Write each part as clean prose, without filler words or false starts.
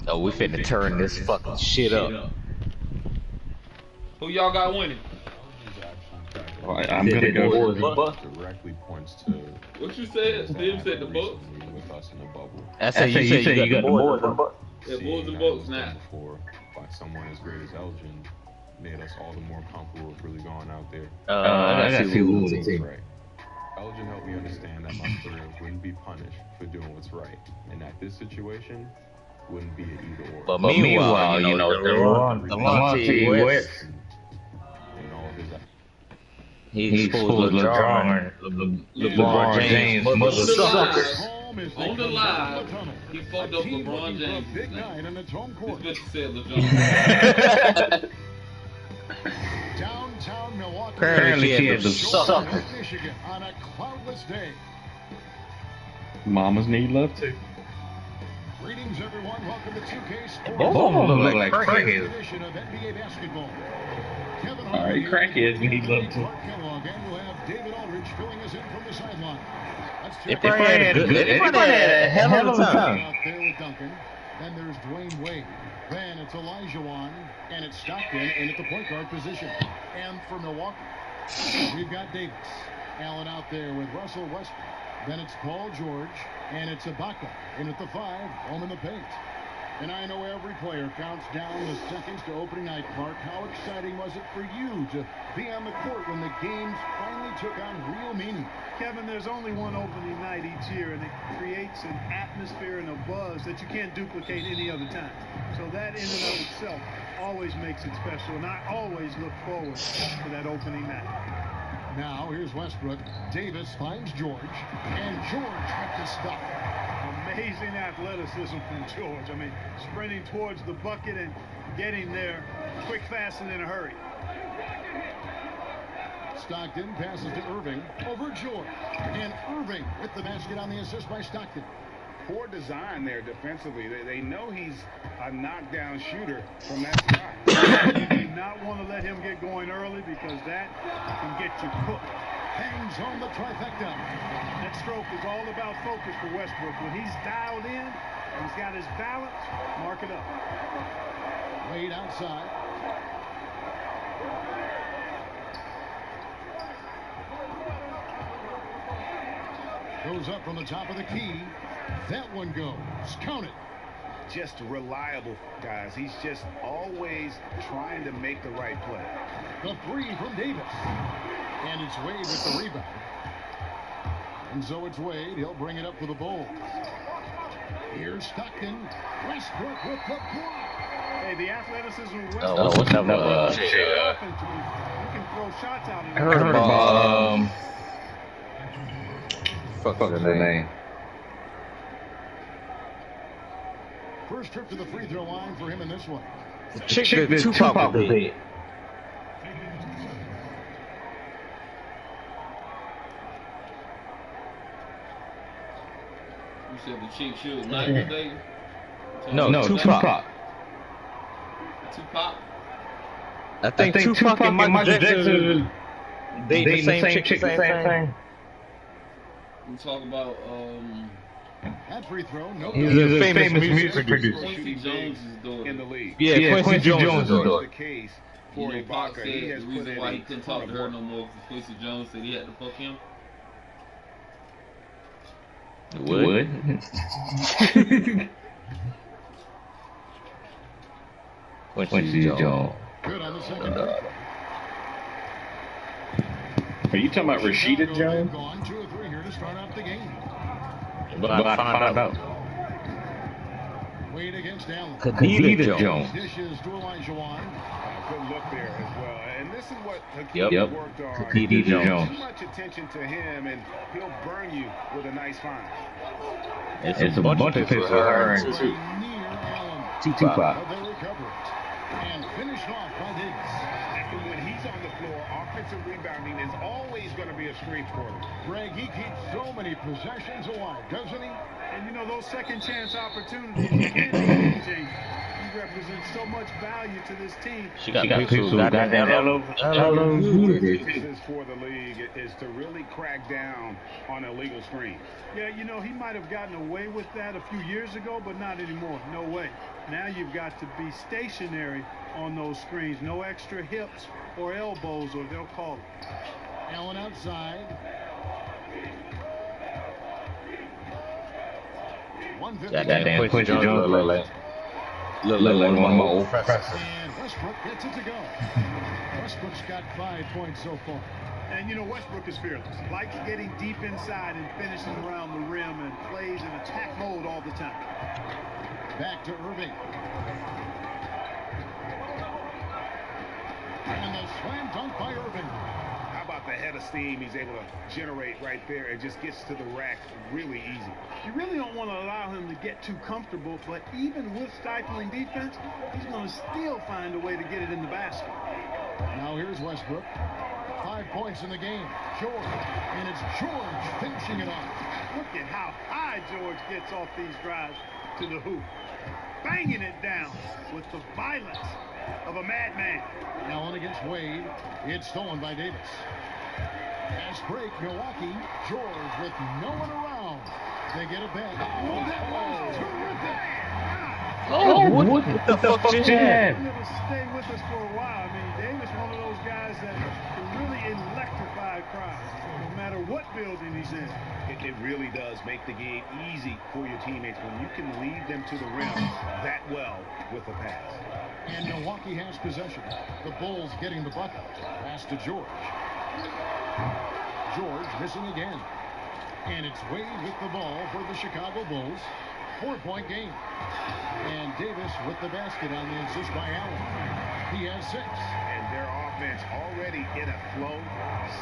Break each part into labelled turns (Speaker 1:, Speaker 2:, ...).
Speaker 1: Oh, we finna turn this fucking shit up.
Speaker 2: Who y'all got winning?
Speaker 3: Well, I'm gonna go
Speaker 1: Boys and Bucks.
Speaker 4: Directly points to
Speaker 2: What you said? Steve said the Bucks.
Speaker 4: with us in the bubble.
Speaker 1: I say you say you got the boys and Bucks.
Speaker 2: Yeah, Bulls and
Speaker 4: Seeing that it
Speaker 2: Bucks
Speaker 4: was
Speaker 2: now.
Speaker 4: done before by someone as great as Elgin made us all the more comfortable with really going out there.
Speaker 1: I gotta see who's the
Speaker 4: That's
Speaker 1: team.
Speaker 4: right. Elgin helped me understand that my players wouldn't be punished for doing what's right, and that this situation wouldn't be an either or.
Speaker 1: But meanwhile, you know, Delonte West,
Speaker 4: And all of his
Speaker 1: he exposed LeBron James, mother suckers.
Speaker 2: On the live, he fucked up LeBron James. His bitch said LeBron.
Speaker 5: Downtown Milwaukee.
Speaker 1: Apparently she had the suckers.
Speaker 5: Michigan on a cloudless day.
Speaker 3: Mamas need love too.
Speaker 5: Greetings, everyone. Welcome to 2K Sports.
Speaker 1: Both of them look like crackheads.
Speaker 5: Edition of NBA basketball. Kevin
Speaker 3: All right, crackheads need love too.
Speaker 5: Clark Kellogg, and we'll have David Aldridge filling us in from the sideline.
Speaker 1: They probably had a hell of a time.
Speaker 5: Out there with Duncan. Then there's Dwayne Wade. Then it's Elijah Wan. And it's Stockton in at the point guard position. And for Milwaukee, we've got Davis. Allen out there with Russell Westbrook. Then it's Paul George. And it's Ibaka in at the 5, home in the paint. And I know every player counts down the seconds to opening night. Mark, how exciting was it for you to be on the court when the games finally took on real meaning?
Speaker 6: Kevin, there's only one opening night each year, and it creates an atmosphere and a buzz that you can't duplicate any other time. So that in and of itself always makes it special, and I always look forward to that opening night.
Speaker 5: Now, here's Westbrook. Davis finds George, and George with the stuff.
Speaker 6: Amazing athleticism from George. I mean, sprinting towards the bucket and getting there quick, fast, and in a hurry.
Speaker 5: Stockton passes to Irving over George. And Irving with the basket on the assist by Stockton.
Speaker 7: Poor design there defensively. They know he's a knockdown shooter from that spot.
Speaker 6: You do not want to let him get going early because that can get you cooked.
Speaker 5: Hangs on the trifecta.
Speaker 6: That stroke is all about focus for Westbrook. When he's dialed in and he's got his balance, mark it up.
Speaker 5: Wade outside. Goes up from the top of the key. That one goes. Count it.
Speaker 7: Just reliable, guys. He's just always trying to make the right play.
Speaker 5: The 3 from Davis. And it's Wade with the rebound. And so it's Wade. He'll bring it up for the Bulls. Here's Stockton. Westbrook with the block.
Speaker 6: Hey, the athleticism of Westbrook.
Speaker 1: Oh, what's up?
Speaker 6: He can throw shots out.
Speaker 1: I heard about fuck the name.
Speaker 5: First trip to the free throw line for him in this one.
Speaker 1: The chick that Tupac was dead.
Speaker 2: You said the chick she was not today.
Speaker 1: No, Tupac.
Speaker 2: Tupac.
Speaker 1: I think Tupac and Michael Jackson dating the same chick, same thing.
Speaker 2: We talk about
Speaker 5: That free throw, no.
Speaker 1: He's a famous music producer.
Speaker 2: Quincy Jones' daughter.
Speaker 7: In the league.
Speaker 1: Yeah, Quincy Jones'
Speaker 7: That's
Speaker 1: daughter.
Speaker 7: the case
Speaker 2: You
Speaker 7: for
Speaker 2: know, Pac
Speaker 7: Ibaka.
Speaker 2: said
Speaker 7: He
Speaker 2: the
Speaker 7: has put
Speaker 2: reason
Speaker 7: in
Speaker 2: why
Speaker 7: a
Speaker 2: he couldn't talk to
Speaker 7: ton of
Speaker 2: her
Speaker 7: work.
Speaker 2: no more because Quincy Jones said he had to fuck him.
Speaker 1: What? Quincy Jones.
Speaker 5: Good on the second.
Speaker 3: Are you talking about Rashida Jones?
Speaker 5: Gone 2 or 3 here to start out the game.
Speaker 1: But I found out.
Speaker 5: Wade against Allen.
Speaker 1: Khadija Jones.
Speaker 5: Dishes to Elijah Wan.
Speaker 7: Good look there as well. And this is what
Speaker 1: Yep.
Speaker 7: Hakeem worked on.
Speaker 1: Khadija Jones.
Speaker 7: Too much attention to him, and he'll burn you with a nice find.
Speaker 1: It's a bunch of pictures of her and
Speaker 5: Near Allen.
Speaker 1: Tupac.
Speaker 5: But they recover it. And finished off by Davis.
Speaker 7: And when he's on the floor, offensive rebounding is always going to be a strength for him.
Speaker 5: Greg, he keeps so many possessions alive, doesn't he?
Speaker 6: And you know, those second chance opportunities, you can't be changing. He represents so much value to this team.
Speaker 1: She got people who got that
Speaker 7: Emphasis for the league is to really crack down on illegal screens.
Speaker 6: Yeah, you know, he might have gotten away with that a few years ago, but not anymore. No way. Now you've got to be stationary on those screens. No extra hips or elbows, or they'll call it.
Speaker 5: Allen outside. 150.
Speaker 1: That damn Quincy Jones look like one of my old professors.
Speaker 5: And Westbrook gets it to go. Westbrook's got 5 points so far.
Speaker 6: And you know, Westbrook is fearless. Likes getting deep inside and finishing around the rim and plays in attack mode all the time.
Speaker 5: Back to Irving. And the slam dunk by Irving.
Speaker 7: How about the head of steam he's able to generate right there and just gets to the rack really easy.
Speaker 6: You really don't want to allow him to get too comfortable, but even with stifling defense, he's going to still find a way to get it in the basket.
Speaker 5: Now here's Westbrook. 5 points in the game. George. And it's George finishing it off.
Speaker 6: Look at how high George gets off these drives to the hoop. Banging it down with the violence of a madman.
Speaker 5: Allen against Wade. It's stolen by Davis. Fast break, Milwaukee. George with no one around. They get it back. Oh, that was terrific.
Speaker 1: What the fuck just happened?
Speaker 6: It'll stay with us for a while. I mean, Davis one of those guys that can really electrify crowds, no matter what building he's in.
Speaker 7: It really does make the game easy for your teammates when you can lead them to the rim that well with a pass.
Speaker 5: And Milwaukee has possession. The Bulls getting the bucket. Pass to George. George missing again. And it's Wade with the ball for the Chicago Bulls. 4-point game. And Davis with the basket on the assist by Allen. He has 6.
Speaker 7: And their offense already in a flow.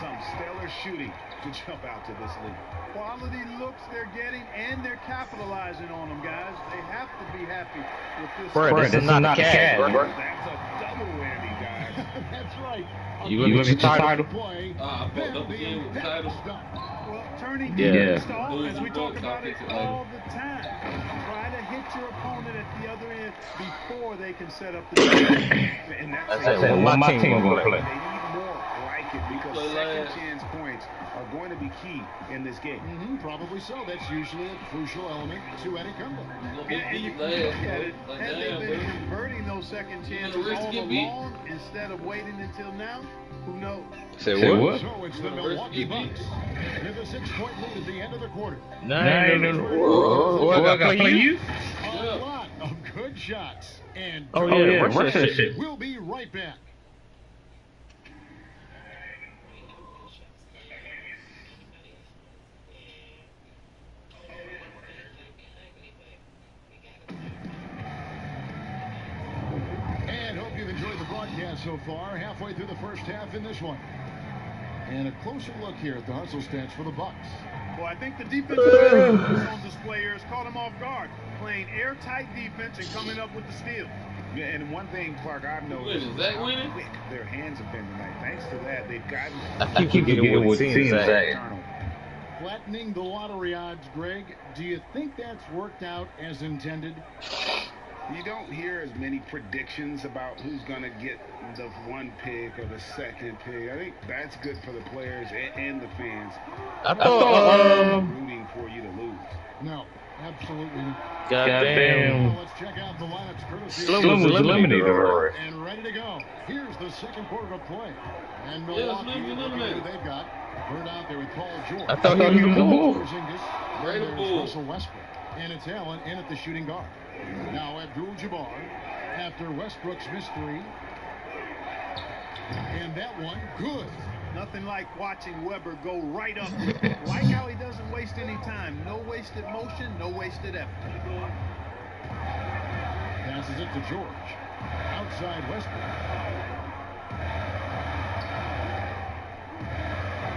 Speaker 7: Some stellar shooting to jump out to this league.
Speaker 6: Quality looks they're getting, and they're capitalizing on them, guys. They have to be happy with this.
Speaker 1: This is not cash, bro.
Speaker 7: That's a double whammy, guys.
Speaker 5: That's right.
Speaker 1: You looking for the title?
Speaker 5: Play.
Speaker 2: I fucked up again with the title.
Speaker 6: Well, turning
Speaker 1: Yeah.
Speaker 6: defense to offense, we talk about it all the time. Try to hit your opponent at the other end before they can set up the
Speaker 7: And that's
Speaker 1: That's it. What my team gonna play?
Speaker 7: They need more like it because second chance points are going to be key in this game.
Speaker 5: Probably so. That's usually a crucial element to any comeback.
Speaker 6: And you look at it, had they been converting those second chances all along instead of waiting until now, who knows?
Speaker 1: Say what?
Speaker 5: So it's the Milwaukee Bucks with a 6-point lead at the end of the quarter.
Speaker 1: No. What I gotta play you?
Speaker 5: A lot of good shots. And
Speaker 1: Oh yeah, what's that shit?
Speaker 5: we'll be right back. And hope you've enjoyed the broadcast so far. Halfway through the first half in this one. And a closer look here at the hustle stats for the Bucks.
Speaker 6: Well, I think the defensive on display here has caught them off guard, playing airtight defense and coming up with the steal.
Speaker 7: Yeah, and one thing, Clark, I've noticed
Speaker 2: Is that
Speaker 7: how
Speaker 2: winning?
Speaker 7: quick their hands have been tonight. Thanks to that, they've gotten
Speaker 1: I keep getting what it seems like.
Speaker 5: Flattening the lottery odds, Greg. Do you think that's worked out as intended?
Speaker 7: You don't hear as many predictions about who's going to get the 1 pick or the 2nd pick. I think that's good for the players and the fans.
Speaker 1: I thought,
Speaker 7: Rooting for you to lose.
Speaker 5: No, absolutely not.
Speaker 1: goddamn,
Speaker 5: Well, let's check out the lineups courtesy
Speaker 1: Slim was eliminated already.
Speaker 5: and ready to go. Here's the second quarter of play. And
Speaker 2: Yeah,
Speaker 5: Milwaukee,
Speaker 2: Slim was
Speaker 5: looking at who
Speaker 2: eliminated.
Speaker 5: they've got. Burned out there with Paul George.
Speaker 1: I thought he was a bull.
Speaker 5: Porzingis.
Speaker 2: Right, a
Speaker 5: Then
Speaker 2: bull.
Speaker 5: there's Russell Westbrook. And it's Allen in at the shooting guard. Now Abdul-Jabbar after Westbrook's missed 3. And that one, good.
Speaker 6: Nothing like watching Weber go right up. Like how he doesn't waste any time. No wasted motion, no wasted effort.
Speaker 5: Passes it to George. Outside Westbrook.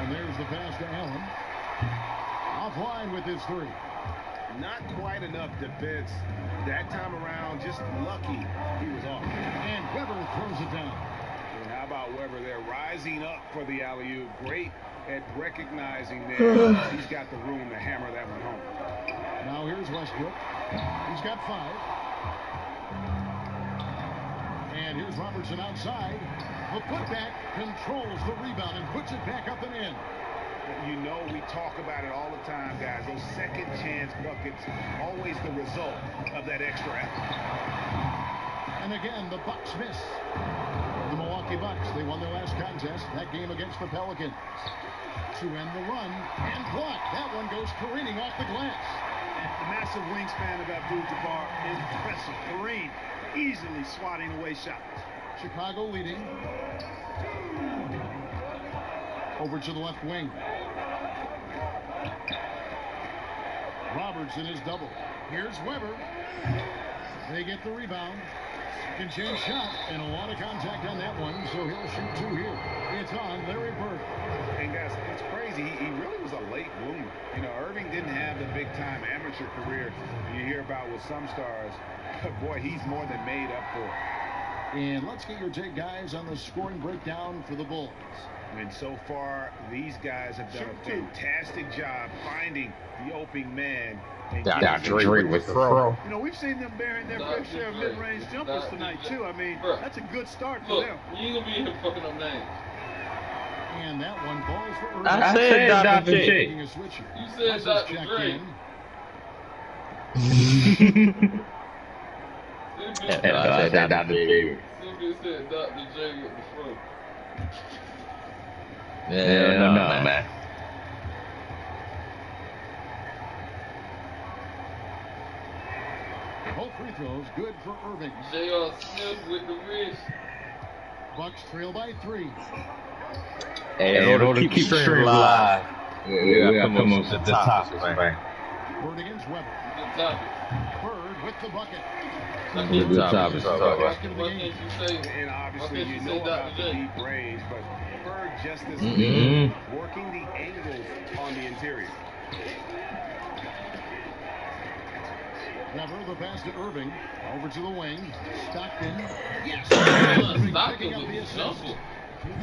Speaker 5: And there's the pass to Allen. Offline with his 3.
Speaker 7: Not quite enough defense that time around. Just lucky he was off.
Speaker 5: And Weber throws it down.
Speaker 7: And how about Weber there rising up for the alley-oop? Great at recognizing there. He's got the room to hammer that one home.
Speaker 5: Now here's Westbrook. He's got 5. And here's Robertson outside. The putback controls the rebound and puts it back up and in.
Speaker 7: You know, we talk about it all the time, guys. Those second chance buckets, always the result of that extra effort.
Speaker 5: And again, the Bucks miss. The Milwaukee Bucks, they won their last contest, that game against the Pelicans. To end the run, and blocked. That one goes careening off the glass.
Speaker 6: The massive wingspan of Abdul-Jabbar is impressive. Kareem easily swatting away shots.
Speaker 5: Chicago leading. Over to the left wing. Robertson is double. Here's Weber. They get the rebound. Can change shot, and a lot of contact on that one, so he'll shoot two here. It's on Larry Bird.
Speaker 7: And guys, it's crazy. He really was a late bloomer. You know, Irving didn't have the big-time amateur career you hear about with some stars. But boy, he's more than made up for it.
Speaker 5: And let's get your take, guys, on the scoring breakdown for the Bulls.
Speaker 7: And so far, these guys have done a fantastic job finding the opening man.
Speaker 1: Dr. Dre with the throw.
Speaker 6: You know, we've seen them bearing their fair share of mid-range jumpers tonight, too. I mean, that's a good start for them.
Speaker 2: You ain't gonna be in here fucking up names.
Speaker 5: And that one falls for Irving.
Speaker 1: I said Dr. J.
Speaker 2: You said Dr. Dre.
Speaker 1: I said Dr. J.
Speaker 2: Somebody said Dr. J with the throw.
Speaker 1: Yeah, no, man.
Speaker 5: Both free throws good for Irving.
Speaker 2: J.R. Smith with the wrist.
Speaker 5: Bucks trail by 3.
Speaker 1: Hey, in order to keep stream live, we gotta come up with the topics, man.
Speaker 5: Bird against Weber.
Speaker 2: Good topic.
Speaker 5: Bird with the bucket.
Speaker 1: Good topics.
Speaker 7: And obviously, you know about the deep range, but Bird just as working the angles on the interior.
Speaker 5: Weber, the pass to Irving. Over to the wing. Stockton. Yes!
Speaker 2: Stockton with the shuffle.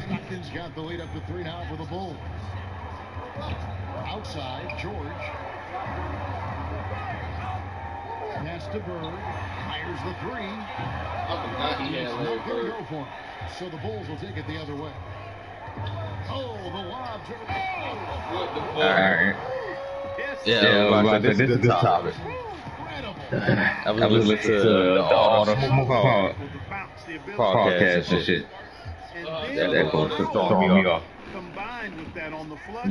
Speaker 5: Stockton's got the lead up to 3 now for the Bulls. Outside, George. Pass to Bird. Fires the 3. No good to go for him. So the Bulls will take it the other way. Oh, the lob to
Speaker 2: What the fuck?
Speaker 1: All right.
Speaker 6: Yes.
Speaker 1: Yeah, this is a good topic. I was listening to all the Smoke podcast and shit. That goes to throwing me off.
Speaker 6: Combined with that on the flush,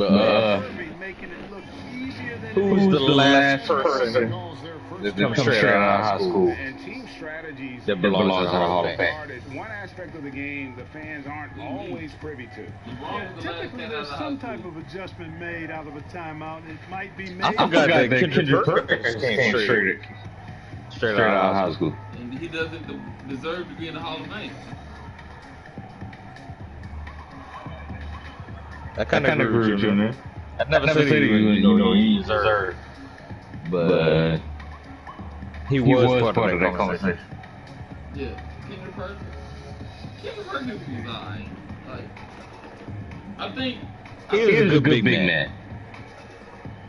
Speaker 6: making it look easier than
Speaker 1: Who's the last person that come straight out of high school
Speaker 7: And team strategies
Speaker 1: that belongs in the Hall of Fame?
Speaker 7: One aspect of the game the fans aren't always privy to.
Speaker 6: Typically, there's some type of adjustment made out of a timeout. It might be made.
Speaker 1: I forgot that Kendrick Perkins came straight out of high school.
Speaker 2: And he doesn't deserve to be in the Hall of Fame.
Speaker 1: I kind of agree with you, man. I never said he deserved, but he was part of that conversation.
Speaker 2: Yeah, Kendrick Perkins. Kendrick Perkins was alright. Like, I think
Speaker 1: he was a good big man.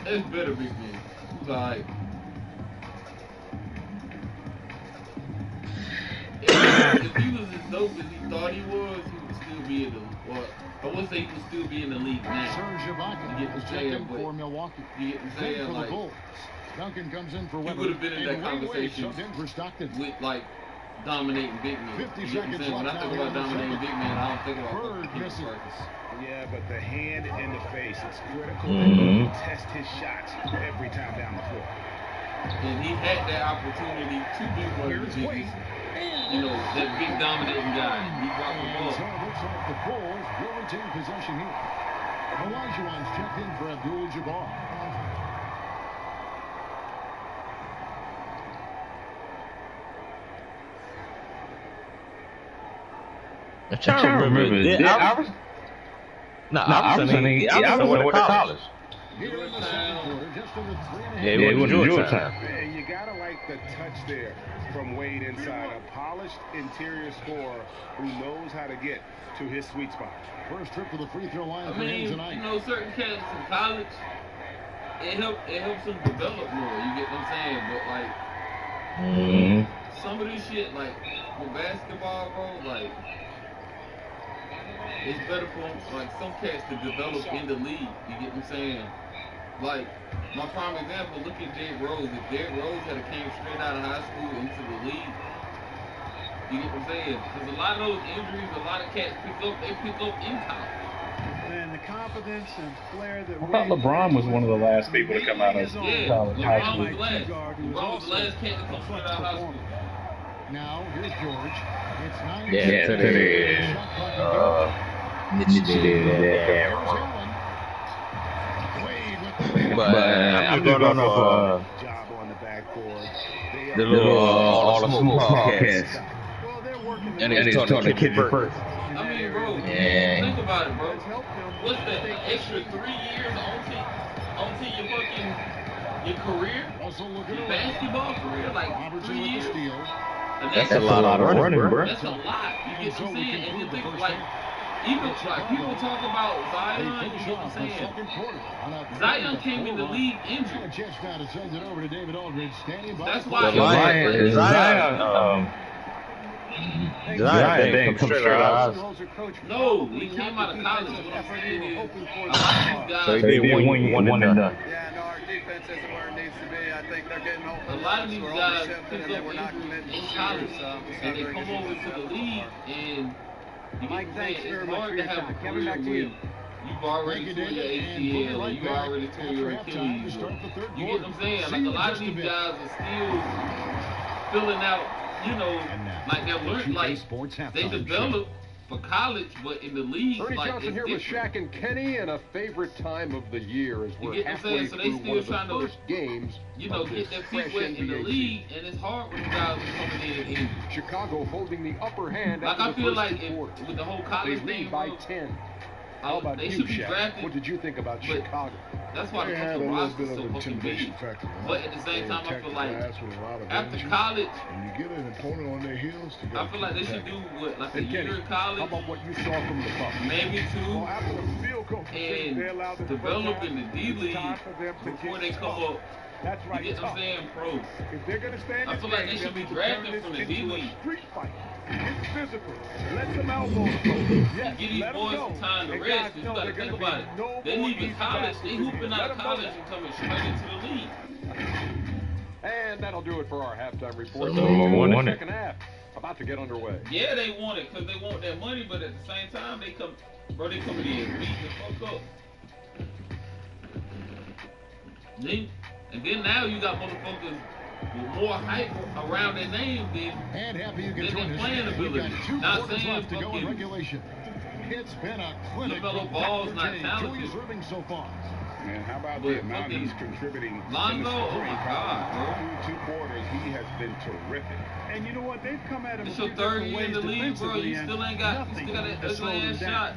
Speaker 2: It's better big man. He was alright. If he was as dope as he thought he would still be in the. Well, I would say he would still be in the league now.
Speaker 5: Serge Ibaka is checked in for Milwaukee.
Speaker 2: You get the saying,
Speaker 5: for
Speaker 2: like,
Speaker 5: the Bulls. Duncan comes in for Weber.
Speaker 2: He would have been in that conversation
Speaker 5: in for Stockton.
Speaker 2: with, like, dominating big men.
Speaker 5: 50
Speaker 2: You get what I'm
Speaker 5: seconds
Speaker 2: saying? When I
Speaker 5: left
Speaker 2: think
Speaker 5: now
Speaker 2: about
Speaker 5: here in the
Speaker 2: dominating
Speaker 5: second.
Speaker 2: big men, I don't think about
Speaker 5: Bird
Speaker 2: Kendrick
Speaker 5: misses.
Speaker 2: Perkins.
Speaker 7: Yeah, but the hand in the face, it's critical that he test his shots every time down the floor.
Speaker 2: And he had that opportunity to be one of the biggest, you know, that big dominating guy. He dropped the
Speaker 5: And so
Speaker 2: ball.
Speaker 5: it looks like the Bulls will retain possession here. Olajuwon's checked in for Abdul-Jabbar.
Speaker 1: I'm trying to remember. Iverson went to college.
Speaker 5: Here in the second quarter, just over 3.5
Speaker 1: Yeah, he went to Georgetown.
Speaker 7: And you gotta like the touch there from Wade inside. A polished interior scorer who knows how to get to his sweet spot.
Speaker 5: First trip to the free throw line
Speaker 2: I
Speaker 5: for him
Speaker 2: mean,
Speaker 5: tonight.
Speaker 2: you know, certain cats in college, it helps them develop more. You get what I'm saying? But like some of this shit, like with basketball, bro, like it's better for like some cats to develop in the league. You get what I'm saying? Like my prime example, look at Derrick Rose. If Derrick Rose had came straight out of high school into the league, you get what I'm saying? Because a lot of those injuries, a lot of cats pick up in college.
Speaker 6: And the confidence and flair that
Speaker 3: I thought LeBron was one of the last people to come out of college, high
Speaker 2: LeBron
Speaker 3: school.
Speaker 2: was last. LeBron was the last cat to come straight out of high school.
Speaker 5: Now, here's George. It's 9.
Speaker 1: Yeah, today. But I'm going on for
Speaker 7: Job on the backboard.
Speaker 1: the little all the smoke podcast.
Speaker 6: Well, they're working
Speaker 1: And it's talking to Kid first.
Speaker 2: I mean, bro,
Speaker 1: Yeah.
Speaker 2: think about it, bro.
Speaker 6: It's helped them.
Speaker 2: What's that? An extra 3 years onto your fucking your career,
Speaker 5: Russell looking
Speaker 2: your
Speaker 5: around.
Speaker 2: basketball career, like
Speaker 5: Robertson
Speaker 2: 3
Speaker 5: with the
Speaker 2: years.
Speaker 5: steal.
Speaker 2: And
Speaker 1: That's a lot of running, bro.
Speaker 2: That's a lot. You get
Speaker 5: So
Speaker 2: what I'm
Speaker 5: we
Speaker 2: saying? And you
Speaker 5: conclude the
Speaker 2: think
Speaker 5: first
Speaker 2: like
Speaker 5: half.
Speaker 2: even like people talk about
Speaker 5: They
Speaker 2: Zion. You
Speaker 5: finish
Speaker 2: get what I'm
Speaker 5: off the
Speaker 2: saying?
Speaker 5: second quarter on a
Speaker 2: Zion came in the
Speaker 5: 3-4
Speaker 2: league
Speaker 5: run.
Speaker 2: injured.
Speaker 5: A chance now to send it over to David Aldridge, standing by.
Speaker 2: That's
Speaker 5: for
Speaker 2: why
Speaker 1: The Lion, Zion didn't come straight out.
Speaker 2: No, he came out of college. What I'm saying is, a lot of these
Speaker 1: So he
Speaker 2: guys,
Speaker 1: did one and done.
Speaker 8: Yeah, no, our defense isn't where it needs to be. I think they're getting open.
Speaker 2: a lot of these
Speaker 8: We're
Speaker 2: guys
Speaker 8: overshifting,
Speaker 2: pick
Speaker 8: and then
Speaker 2: up
Speaker 8: we're not
Speaker 2: injuries
Speaker 8: committing
Speaker 2: in
Speaker 8: to
Speaker 2: college,
Speaker 8: shooters, so it's
Speaker 2: and
Speaker 8: not
Speaker 2: they
Speaker 8: very
Speaker 2: come
Speaker 8: good
Speaker 2: over
Speaker 8: defense
Speaker 2: to the
Speaker 8: so
Speaker 2: league,
Speaker 8: far.
Speaker 2: and you
Speaker 8: Mike,
Speaker 2: get
Speaker 8: thanks
Speaker 2: it's
Speaker 8: very much
Speaker 2: hard
Speaker 8: for
Speaker 2: to
Speaker 8: your
Speaker 2: have
Speaker 8: time.
Speaker 2: a
Speaker 8: Kevin,
Speaker 2: career
Speaker 8: back to
Speaker 2: where
Speaker 8: you.
Speaker 2: you've already
Speaker 5: Thank you,
Speaker 2: tore your
Speaker 5: David, and we'll be
Speaker 2: ACL, or
Speaker 5: right
Speaker 2: you
Speaker 5: back
Speaker 2: already tore your
Speaker 5: after halftime to
Speaker 2: Achilles.
Speaker 5: start the third
Speaker 2: You get
Speaker 5: quarter.
Speaker 2: what I'm saying?
Speaker 5: See
Speaker 2: Like a
Speaker 5: you
Speaker 2: lot of
Speaker 5: just a
Speaker 2: these
Speaker 5: bit.
Speaker 2: guys are still filling out, you know,
Speaker 5: And now,
Speaker 2: like they're
Speaker 5: the
Speaker 2: learning,
Speaker 5: 2K
Speaker 2: like
Speaker 5: Sports
Speaker 2: they
Speaker 5: halftime
Speaker 2: develop for college, but in the league,
Speaker 9: Ernie
Speaker 2: like
Speaker 9: Johnson
Speaker 2: it's
Speaker 9: here with
Speaker 2: different.
Speaker 9: Shaq and Kenny, and a favorite time of the year as
Speaker 2: You
Speaker 9: we're
Speaker 2: get what I'm
Speaker 9: halfway
Speaker 2: saying? So they
Speaker 9: through
Speaker 2: still
Speaker 9: one of the
Speaker 2: trying to,
Speaker 9: first games
Speaker 2: You know,
Speaker 9: of
Speaker 2: get
Speaker 9: this
Speaker 2: their
Speaker 9: fresh
Speaker 2: feet wet in the
Speaker 9: NBA
Speaker 2: league, and it's hard when guys are coming in injured.
Speaker 9: Chicago holding the upper hand
Speaker 2: Like
Speaker 9: after
Speaker 2: I
Speaker 9: the
Speaker 2: feel
Speaker 9: first
Speaker 2: like
Speaker 9: two
Speaker 2: if,
Speaker 9: quarters.
Speaker 2: with the whole
Speaker 9: They
Speaker 2: college
Speaker 9: lead
Speaker 2: thing,
Speaker 9: by
Speaker 2: bro,
Speaker 9: 10. How about
Speaker 2: they
Speaker 9: you,
Speaker 2: should be
Speaker 9: Shaq?
Speaker 2: drafted.
Speaker 9: What did you think about
Speaker 2: but
Speaker 9: Chicago?
Speaker 2: That's why
Speaker 10: They
Speaker 2: the
Speaker 10: had a
Speaker 2: fucking
Speaker 10: little
Speaker 2: roster's
Speaker 10: bit
Speaker 2: so
Speaker 10: of
Speaker 2: fucking
Speaker 10: intimidation
Speaker 2: big.
Speaker 10: factor.
Speaker 2: But at the same time, I
Speaker 10: attack
Speaker 2: feel
Speaker 10: the
Speaker 2: like
Speaker 10: glass with a lot of
Speaker 2: after
Speaker 10: energy.
Speaker 2: college,
Speaker 10: When you get an opponent on their heels, you
Speaker 2: I
Speaker 10: gotta
Speaker 2: feel like they
Speaker 10: keep
Speaker 2: should
Speaker 10: attacking.
Speaker 2: do what, like a
Speaker 9: And Kenny,
Speaker 2: year in
Speaker 9: how
Speaker 2: college,
Speaker 9: about what you saw from the Bucks?
Speaker 2: maybe two,
Speaker 7: Well, after the field goal,
Speaker 2: and
Speaker 7: they allowed the
Speaker 2: develop in the D
Speaker 7: it's
Speaker 2: League
Speaker 7: time for them to
Speaker 2: before
Speaker 7: get
Speaker 2: they come
Speaker 7: tough.
Speaker 2: up.
Speaker 7: That's
Speaker 2: You
Speaker 7: right,
Speaker 2: get what I'm
Speaker 7: tough.
Speaker 2: saying, pro.
Speaker 7: If they're going to stay in
Speaker 2: I
Speaker 7: this
Speaker 2: feel like
Speaker 7: game,
Speaker 2: they should
Speaker 7: they'll
Speaker 2: be
Speaker 7: turn
Speaker 2: drafted
Speaker 7: this
Speaker 2: from the
Speaker 7: into
Speaker 2: D
Speaker 7: a
Speaker 2: League.
Speaker 7: street fight. Get physical. Let them elbows go. Yes,
Speaker 2: Give these
Speaker 7: let them
Speaker 2: boys
Speaker 7: go.
Speaker 2: some time to
Speaker 7: And
Speaker 2: rest.
Speaker 7: guys
Speaker 2: You
Speaker 7: know
Speaker 2: gotta
Speaker 7: they're
Speaker 2: think
Speaker 7: gonna
Speaker 2: about
Speaker 7: be
Speaker 2: it.
Speaker 7: no
Speaker 2: They
Speaker 7: more
Speaker 2: leaving
Speaker 7: easy
Speaker 2: college,
Speaker 7: baskets
Speaker 2: they
Speaker 7: in here.
Speaker 2: hooping
Speaker 7: Let
Speaker 2: out
Speaker 7: them
Speaker 2: of
Speaker 7: know
Speaker 2: college
Speaker 7: that.
Speaker 2: and coming straight into the league.
Speaker 9: And that'll do it for our halftime report.
Speaker 1: So,
Speaker 9: Stay tuned for the
Speaker 1: won it.
Speaker 9: second half. About to get underway.
Speaker 2: Yeah, they want it because they want that money, but at the same time, they coming in beating the fuck up. Then now you got motherfuckers with more hype around their name than
Speaker 5: And happy you can
Speaker 2: They've
Speaker 5: join
Speaker 2: been
Speaker 5: us.
Speaker 2: playing
Speaker 5: We've got
Speaker 2: ability.
Speaker 5: 2
Speaker 2: Not
Speaker 5: quarters
Speaker 2: saying
Speaker 5: left to go in
Speaker 2: fucking
Speaker 5: regulation. It's been a clinic
Speaker 2: LaMelo
Speaker 5: from
Speaker 2: Ball's
Speaker 5: Dr.
Speaker 2: not
Speaker 5: J.
Speaker 2: talented.
Speaker 5: Julius Irving so far.
Speaker 7: Man, how about
Speaker 2: But
Speaker 7: the amount he's
Speaker 2: fucking
Speaker 7: contributing in
Speaker 2: Lonzo,
Speaker 7: the
Speaker 2: oh
Speaker 7: scoring
Speaker 2: my
Speaker 7: column?
Speaker 2: God,
Speaker 7: Through 2 quarters, he has been terrific.
Speaker 6: And you know what? They've come at him
Speaker 2: It's
Speaker 6: a
Speaker 2: your
Speaker 6: few
Speaker 2: third
Speaker 6: different
Speaker 2: year in the
Speaker 6: ways
Speaker 2: league, bro.
Speaker 6: defensively,
Speaker 2: You
Speaker 6: and
Speaker 2: still ain't got
Speaker 6: nothing
Speaker 2: that
Speaker 6: has slowed
Speaker 2: ugly
Speaker 6: him
Speaker 2: ass
Speaker 6: down.
Speaker 2: shot.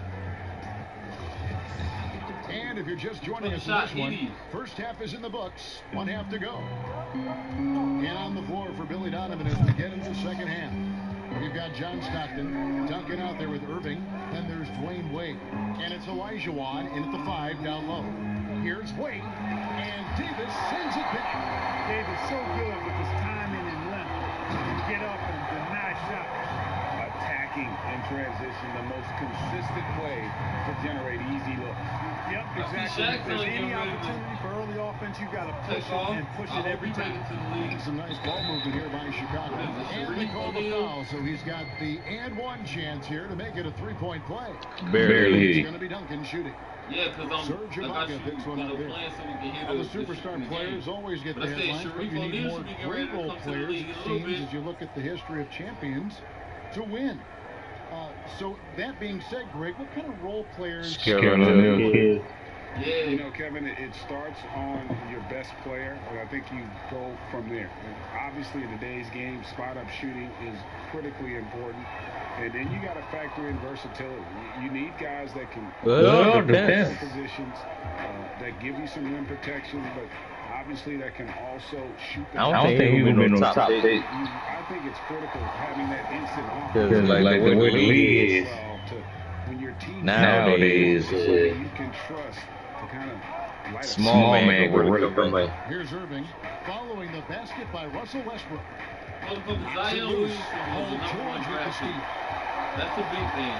Speaker 5: And if you're just joining us in
Speaker 2: Shot
Speaker 5: this one,
Speaker 2: idiot.
Speaker 5: first half is in the books. 1 half to go. And on the floor for Billy Donovan as we get into the second half. We've got John Stockton, Duncan out there with Irving. Then there's Dwayne Wade. And it's Olajuwon in at the 5 down low. Here's Wade. And Davis sends it back.
Speaker 6: Davis so good with his timing and length. Get up and deny shots.
Speaker 7: Attacking in transition, the most consistent way to generate easy looks.
Speaker 6: Yep,
Speaker 2: I see
Speaker 6: exactly.
Speaker 2: Shaq
Speaker 6: If there's
Speaker 2: telling
Speaker 6: any
Speaker 2: you ready to
Speaker 6: opportunity for early offense, you got to push
Speaker 2: take
Speaker 6: it
Speaker 2: off.
Speaker 6: and push
Speaker 2: I
Speaker 6: it
Speaker 2: hope
Speaker 6: every
Speaker 2: he make
Speaker 6: time.
Speaker 2: it to the league.
Speaker 5: Some nice ball movement here by Chicago.
Speaker 2: What is this,
Speaker 5: And they
Speaker 2: Sharif
Speaker 5: call the
Speaker 2: O'Neal?
Speaker 5: foul, so he's got the and one chance here to make it a 3-point play.
Speaker 1: Barely.
Speaker 5: It's going to be Duncan shooting.
Speaker 2: Yeah, because
Speaker 5: Serge
Speaker 2: like I
Speaker 5: Ibaka
Speaker 2: shoot,
Speaker 5: picks one up there.
Speaker 2: playing so we can hear
Speaker 5: All the
Speaker 2: the
Speaker 5: superstar
Speaker 2: in the
Speaker 5: players
Speaker 2: game.
Speaker 5: always get
Speaker 2: But
Speaker 5: the
Speaker 2: I said
Speaker 5: headlines, but
Speaker 2: Sharif
Speaker 5: you need
Speaker 2: O'Neal
Speaker 5: more
Speaker 2: should be getting
Speaker 5: great
Speaker 2: ready to
Speaker 5: role
Speaker 2: come to the
Speaker 5: players,
Speaker 2: league
Speaker 5: it
Speaker 2: a little
Speaker 5: seems,
Speaker 2: bit.
Speaker 5: as you look at the history of champions, to win. So that being said, Greg, what kind of role players...
Speaker 1: Kid.
Speaker 2: Yeah,
Speaker 7: You know, Kevin, it starts on your best player, and I think you go from there. And obviously, in today's game, spot-up shooting is critically important. And then you got to factor in versatility. You need guys that can
Speaker 1: Well,
Speaker 7: play
Speaker 1: depends.
Speaker 7: positions, that give you some rim protection, but obviously that can also shoot the
Speaker 1: I don't think he would be no top 8.
Speaker 7: I think it's critical having that instant
Speaker 1: Because like the way the league is
Speaker 7: well, when your team
Speaker 1: nowadays,
Speaker 7: somebody you can trust to kind of light a
Speaker 1: small man can really play.
Speaker 5: Here's Irving, following the basket by Russell Westbrook.
Speaker 2: Motherfucker Zion Williamson was the number one draft pick. That's a big thing.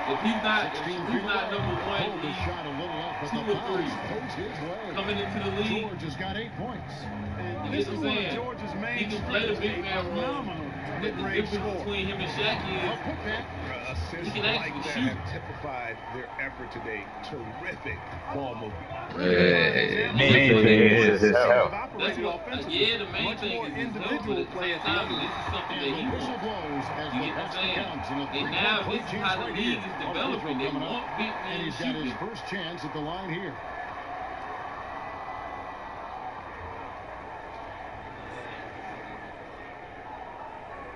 Speaker 2: If he's not number one, he's 2 or 3 coming into the league.
Speaker 5: George has got 8 points.
Speaker 2: You get what I'm saying?
Speaker 6: George's main
Speaker 2: He can play the big man role.
Speaker 6: phenomenal
Speaker 2: The difference between him and Shaq is he can actually shoot.
Speaker 7: Have typified their effort today. Terrific ball movement.
Speaker 1: Main thing is his health.
Speaker 2: That's what, the main thing is his health, but at the same time, this is something that he wants. You get what I'm saying? And now this is how the league is developing. They want big men
Speaker 5: And he's got his
Speaker 2: shooting.
Speaker 5: first chance at the line here.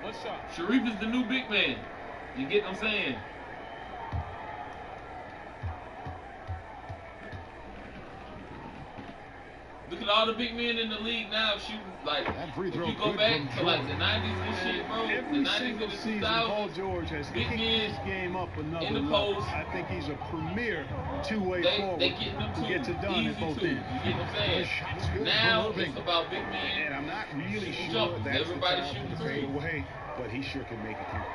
Speaker 7: What's up?
Speaker 2: Sharif is the new big man. You get what I'm saying? Look at all the big men in the league now shooting like.
Speaker 5: That free throw
Speaker 2: If you go
Speaker 5: good
Speaker 2: back
Speaker 5: from
Speaker 2: to like
Speaker 5: George.
Speaker 2: the 90s and shit, bro.
Speaker 6: Every
Speaker 2: The 90s
Speaker 6: single
Speaker 2: and the
Speaker 6: season, Paul
Speaker 2: 2000s.
Speaker 6: George has
Speaker 2: Big
Speaker 6: kicked
Speaker 2: men
Speaker 6: his game up another
Speaker 2: in the
Speaker 6: level.
Speaker 2: post.
Speaker 6: I think he's a premier two-way forward
Speaker 2: They getting them
Speaker 6: who
Speaker 2: too.
Speaker 6: gets it done
Speaker 2: Easy
Speaker 6: at both
Speaker 2: too.
Speaker 6: ends.
Speaker 2: You get what I'm saying?
Speaker 5: Shot's good
Speaker 2: Now
Speaker 5: for
Speaker 2: it's
Speaker 5: Irving.
Speaker 2: about big men.
Speaker 7: And I'm not really
Speaker 2: Shooting
Speaker 7: sure
Speaker 2: jumpers.
Speaker 7: that's
Speaker 2: Everybody
Speaker 7: the
Speaker 2: shooting
Speaker 7: time to
Speaker 2: threes.
Speaker 7: fade away, but he sure can make it count.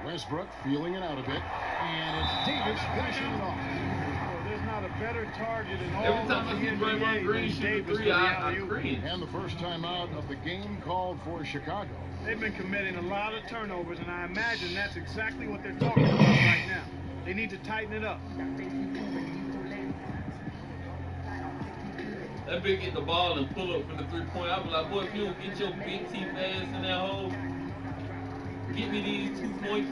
Speaker 5: Westbrook feeling it out a bit. And it's Davis finishing it off.
Speaker 6: Well, there's not a better target in all
Speaker 2: Every time
Speaker 6: of
Speaker 2: I
Speaker 6: the
Speaker 2: see Draymond
Speaker 6: NBA
Speaker 2: Green
Speaker 6: than
Speaker 2: shoot a
Speaker 6: Davis
Speaker 2: three,
Speaker 6: for the
Speaker 2: I
Speaker 6: alley-oop.
Speaker 2: cringe.
Speaker 5: And the first time out of the game called for Chicago.
Speaker 6: They've been committing a lot of turnovers, and I imagine that's exactly what they're talking about right now. They need to tighten it up.
Speaker 2: That big get the ball and pull up from the 3-point. I'll be like, boy, if you don't get your big teeth ass in that hole, get me these 2 points.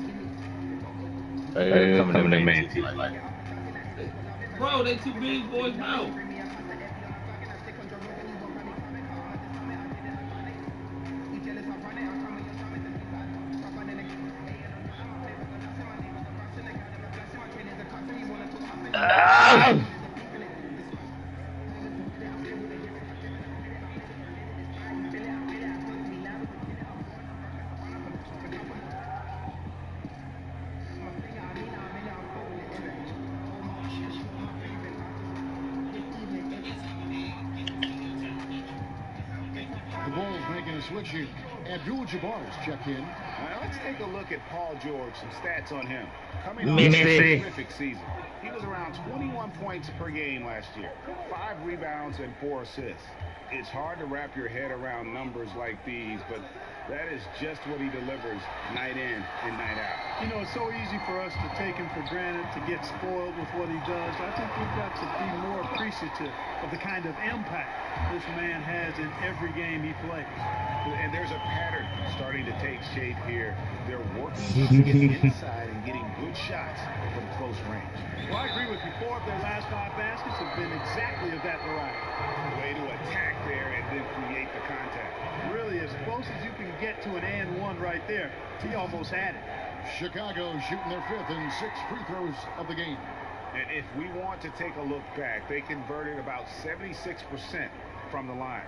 Speaker 1: Hey, coming in main team like
Speaker 2: Bro, they two big boys now.
Speaker 5: The Bulls making a switch here. Abdul-Jabbar's checked in.
Speaker 7: Now let's take a look at Paul George, some stats on him. Coming off
Speaker 1: Missy.
Speaker 7: a terrific season. He was around 21 points per game last year, 5 rebounds and 4 assists. It's hard to wrap your head around numbers like these, but that is just what he delivers night in and night out.
Speaker 6: You know, it's so easy for us to take him for granted, to get spoiled with what he does. I think we've got to be more appreciative of the kind of impact this man has in every game he plays.
Speaker 7: And there's a pattern starting to take shape here. They're working to get inside and getting good shots from close range.
Speaker 6: Well, I agree with you. 4 of their last 5 baskets have been exactly of that variety.
Speaker 7: Way to attack there and then create the contact.
Speaker 6: Really, as close as you can get to an and one right there, he almost had it.
Speaker 5: Chicago shooting their 5th and 6th free throws of the game.
Speaker 7: And if we want to take a look back, they converted about 76% from the line.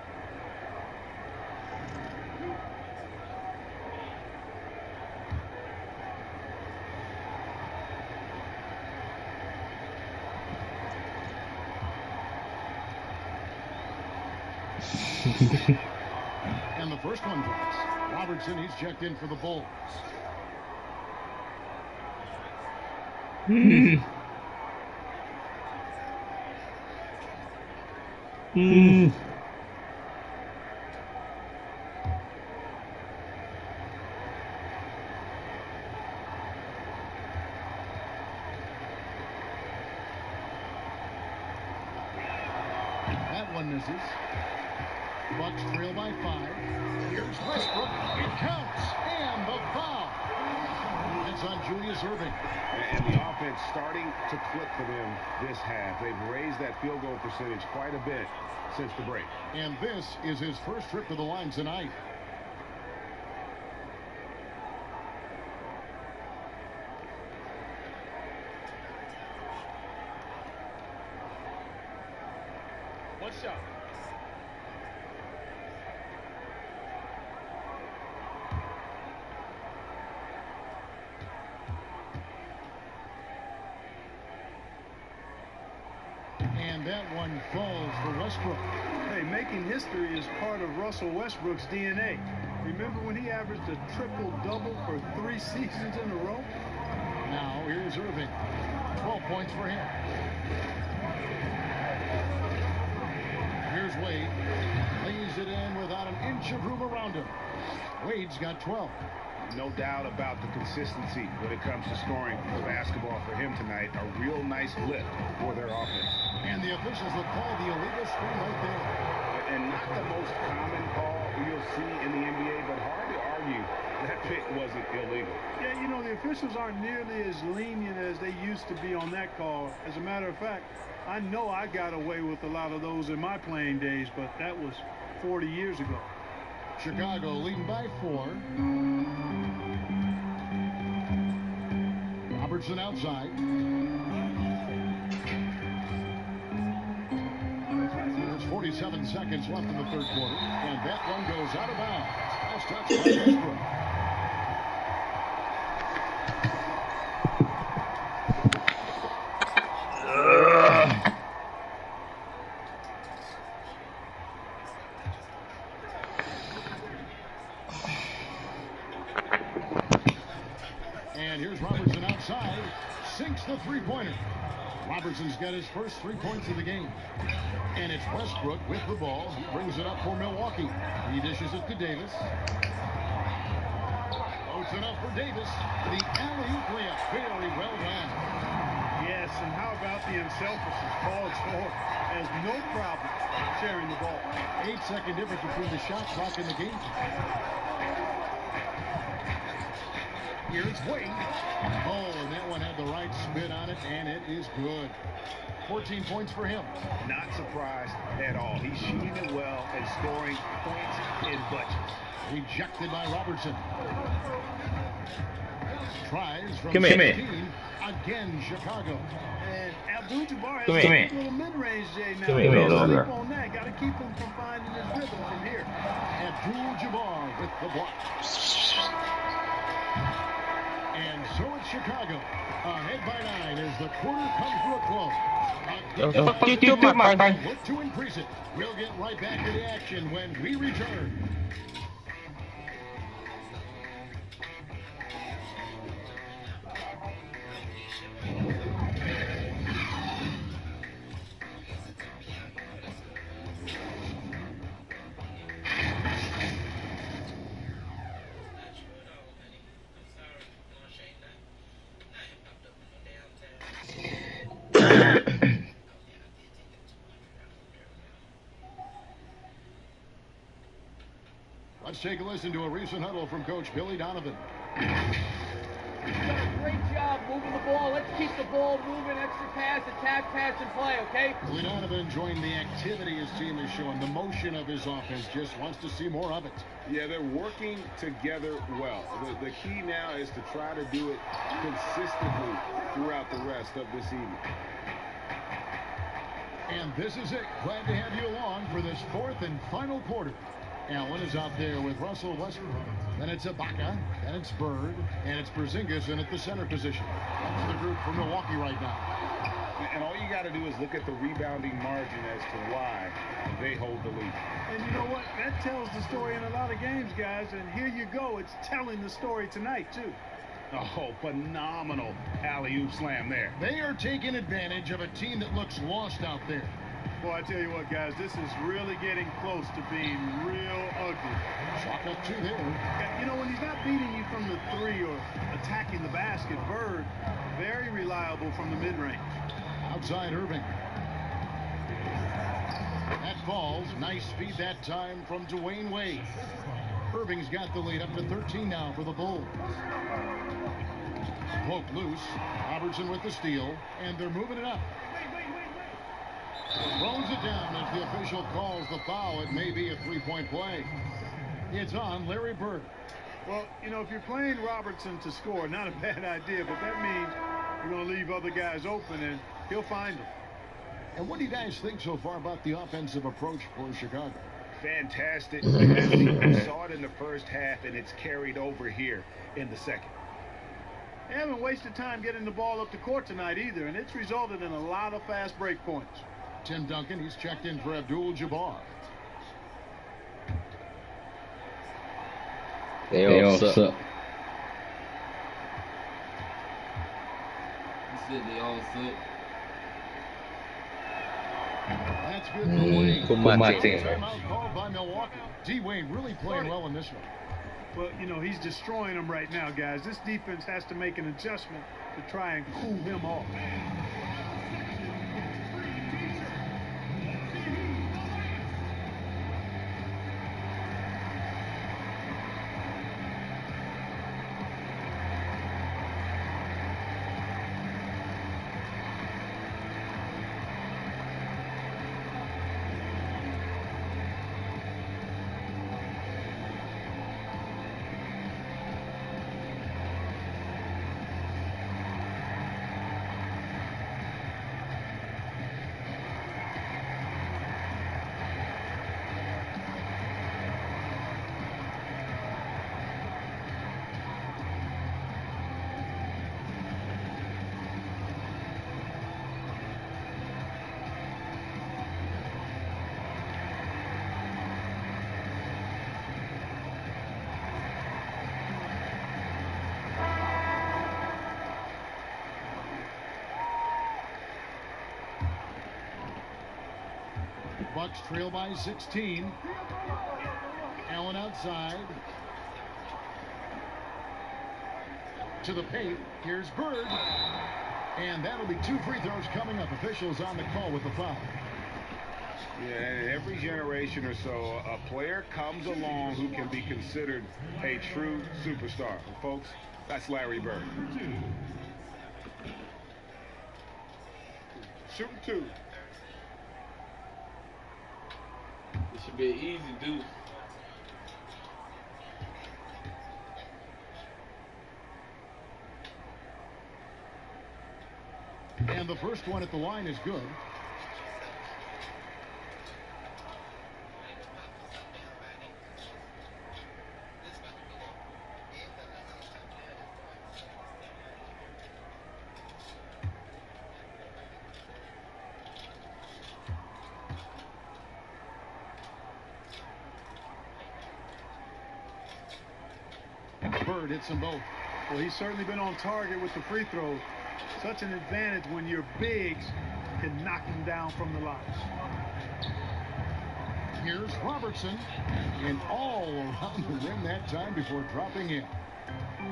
Speaker 5: And the first one drops. Robertson, he's checked in for the Bulls. That one misses. Bucks trail by 5. Here's Westbrook. It counts. And the foul. It's on Julius Irving.
Speaker 7: And the offense starting to click for them this half. They've raised that field goal percentage quite a bit since the break.
Speaker 5: And this is his first trip to the line tonight.
Speaker 7: What's up?
Speaker 5: And that one falls for Westbrook.
Speaker 6: Hey, say, making history is part of Russell Westbrook's DNA. Remember when he averaged a triple-double for 3 seasons in a row?
Speaker 5: Now here's Irving. 12 points for him. Here's Wade. Lays it in without an inch of room around him. Wade's got 12.
Speaker 7: No doubt about the consistency when it comes to scoring the basketball for him tonight. A real nice lift for their offense.
Speaker 5: And the officials will call the illegal screen right there.
Speaker 7: And not the most common call you'll see in the NBA, but hard to argue that pick wasn't illegal.
Speaker 6: Yeah, you know, the officials aren't nearly as lenient as they used to be on that call. As a matter of fact, I know I got away with a lot of those in my playing days, but that was 40 years ago.
Speaker 5: Chicago leading by 4. Robertson outside. There's 47 seconds left in the third quarter, and that one goes out of bounds. Last touch by Westbrook. And here's Robertson outside. Sinks the three-pointer. Robertson's got his first 3 points of the game. And it's Westbrook with the ball. He brings it up for Milwaukee. He dishes it to Davis. Floats it up for Davis. The alley-oop layup. Very well done.
Speaker 6: Yes, and how about the unselfish Paul George has no problem sharing the ball.
Speaker 5: 8-second difference between the shot clock and the game. Here's Wade. Oh, and that one had the right spin on it, and it is good. 14 points for him.
Speaker 7: Not surprised at all. He's shooting it well and scoring points in bunches.
Speaker 5: Rejected by Robertson. Tries from
Speaker 1: Come here.
Speaker 5: 16. Again, Chicago.
Speaker 6: And Abdul-Jabbar has
Speaker 1: Come
Speaker 6: a
Speaker 1: here.
Speaker 6: good little mid-range Jay now.
Speaker 1: Come here,
Speaker 6: Don't
Speaker 1: little
Speaker 6: sleep
Speaker 1: girl.
Speaker 6: on that. Got to keep him from finding his rhythm from here.
Speaker 5: Abdul-Jabbar with the block. And so it's Chicago. Ahead by 9 as the quarter comes to a close.
Speaker 1: Fuck you too, my friend.
Speaker 5: Look to increase it. We'll get right back to the action when we return. Let's take a listen to a recent huddle from Coach Billy Donovan.
Speaker 11: You've done a great job moving the ball. Let's keep the ball moving. Extra pass, attack, pass, and play, okay?
Speaker 5: Billy Donovan enjoying the activity his team is showing, the motion of his offense. Just wants to see more of it.
Speaker 7: Yeah, they're working together well. The key now is to try to do it consistently throughout the rest of this evening.
Speaker 5: And this is it. Glad to have you along for this fourth and final quarter. Allen is out there with Russell Westbrook. Then it's Ibaka. Then it's Bird. And it's Porzingis in at the center position. That's the group for Milwaukee right now.
Speaker 7: And all you got to do is look at the rebounding margin as to why they hold the lead.
Speaker 6: And you know what? That tells the story in a lot of games, guys. And here you go. It's telling the story tonight, too.
Speaker 7: Oh, phenomenal alley-oop slam there.
Speaker 5: They are taking advantage of a team that looks lost out there.
Speaker 6: Boy, I tell you what, guys, this is really getting close to being real ugly.
Speaker 5: Shot up 2 there.
Speaker 6: You know, when he's not beating you from the 3 or attacking the basket, Bird, very reliable from the mid-range.
Speaker 5: Outside Irving. That falls. Nice speed that time from Dwayne Wade. Irving's got the lead up to 13 now for the Bulls. Poke loose. Robertson with the steal, and they're moving it up. Throws it down as the official calls the foul. It may be a three-point play. It's on Larry Bird.
Speaker 6: Well, you know, if you're playing Robertson to score, not a bad idea, but that means you're going to leave other guys open, and he'll find them.
Speaker 5: And what do you guys think so far about the offensive approach for Chicago?
Speaker 7: Fantastic. We saw it in the first half, and it's carried over here in the second.
Speaker 6: They haven't wasted time getting the ball up the court tonight either, and it's resulted in a lot of fast break points.
Speaker 5: Tim Duncan, he's checked in for Abdul-Jabbar.
Speaker 1: They all suck.
Speaker 2: He said they all suck.
Speaker 5: That's good for Wayne.
Speaker 1: For my team.
Speaker 5: Timeout called by Milwaukee. D. Wayne really playing well in this one.
Speaker 6: Well, you know, he's destroying them right now, guys. This defense has to make an adjustment to try and cool him off.
Speaker 5: Bucks trail by 16. Allen outside. To the paint. Here's Bird. And that'll be 2 free throws coming up. Officials on the call with the foul.
Speaker 7: Yeah, and every generation or so, a player comes along who can be considered a true superstar. Folks, that's Larry Bird. Shoot 2.
Speaker 2: It should be an easy deuce.
Speaker 5: And the first one at the line is good. Bird hits them both.
Speaker 6: Well, he's certainly been on target with the free throw. Such an advantage when your bigs can knock him down from the line.
Speaker 5: Here's Robertson. And all around the rim that time before dropping in.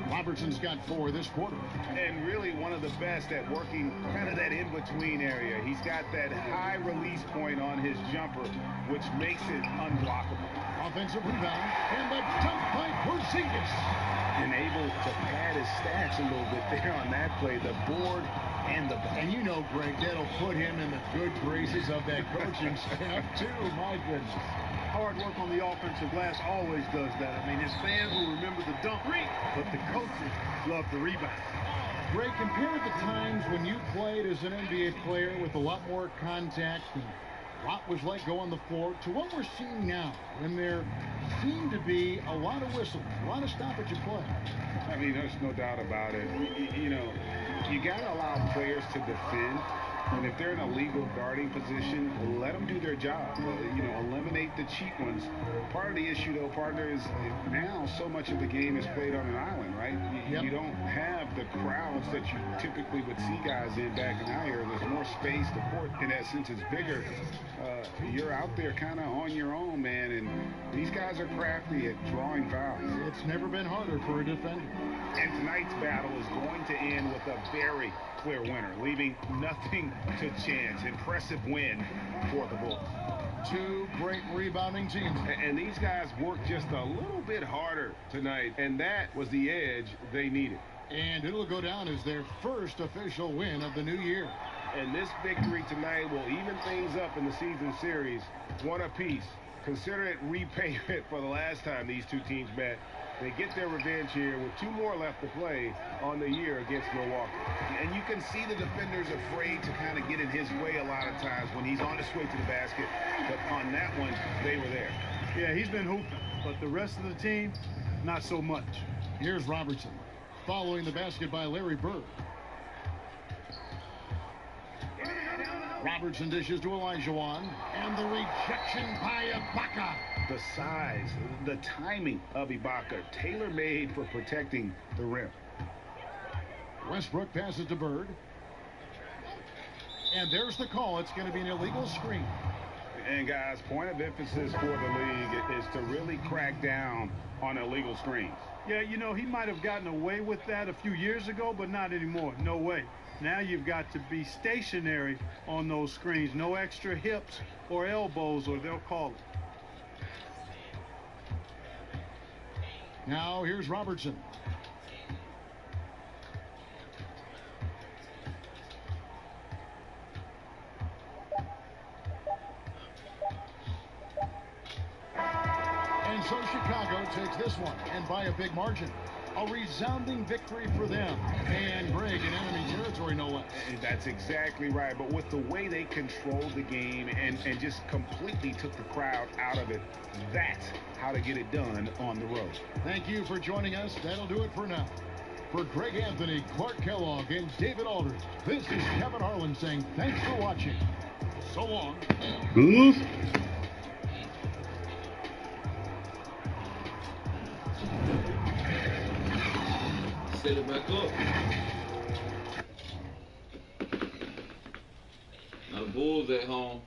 Speaker 5: Robertson's got 4 this quarter.
Speaker 7: And really one of the best at working kind of that in-between area. He's got that high release point on his jumper, which makes it unblockable.
Speaker 5: Offensive rebound. And the dunk by Porzingis.
Speaker 7: And able to pad his stats a little bit there on that play. The board and the...
Speaker 5: And you know, Greg, that'll put him in the good graces of that coaching staff, too. My goodness.
Speaker 6: Hard work on the offensive glass always does that. I mean, his fans will remember the dunk, but the coaches love the rebound.
Speaker 5: Greg, compare the times when you played as an NBA player with a lot more contact and a lot was let go on the floor to what we're seeing now, when there seem to be a lot of whistles, a lot of stoppage of play.
Speaker 7: I mean, there's no doubt about it. You know, you got to allow players to defend. And if they're in a legal guarding position, let them do their job. You know, eliminate the cheap ones. Part of the issue, though, partner, is now so much of the game is played on an island, right? You don't have the crowds that you typically would see guys in back in our era. There's more space. The court, in essence, is bigger. You're out there kind of on your own, man. And these guys are crafty at drawing fouls.
Speaker 5: It's never been harder for a defender.
Speaker 7: And tonight's battle is going to end with a very clear winner, leaving nothing to chance. Impressive win for the Bulls.
Speaker 5: 2 great rebounding teams.
Speaker 7: And these guys worked just a little bit harder tonight, and that was the edge they needed.
Speaker 5: And it'll go down as their first official win of the new year.
Speaker 7: And this victory tonight will even things up in the season series. 1 apiece. Consider it repayment for the last time these two teams met. They get their revenge here with 2 more left to play on the year against Milwaukee.
Speaker 12: And you can see the defenders afraid to kind of get in his way a lot of times when he's on his way to the basket. But on that one, they were there.
Speaker 6: Yeah, he's been hooping, but the rest of the team, not so much.
Speaker 5: Here's Robertson, following the basket by Larry Bird. Robertson dishes to Olajuwon, and the rejection by Ibaka.
Speaker 12: the size, the timing of Ibaka, tailor-made for protecting the rim.
Speaker 5: Westbrook passes to Bird. And there's the call. It's going to be an illegal screen.
Speaker 12: And guys, point of emphasis for the league is to really crack down on illegal screens.
Speaker 6: Yeah, you know, he might have gotten away with that a few years ago, but not anymore. No way. Now you've got to be stationary on those screens. No extra hips or elbows, or they'll call it.
Speaker 5: Now here's Robertson. And so Chicago takes this one, and by a big margin. A resounding victory for them. And Greg, in enemy territory, no less.
Speaker 12: That's exactly right. But with the way they controlled the game and just completely took the crowd out of it, that's how to get it done on the road.
Speaker 5: Thank you for joining us. That'll do it for now. For Greg Anthony, Clark Kellogg, and David Aldridge, this is Kevin Harlan saying thanks for watching. So long.
Speaker 1: Booth.
Speaker 2: Set it back up. Now the Bulls at home.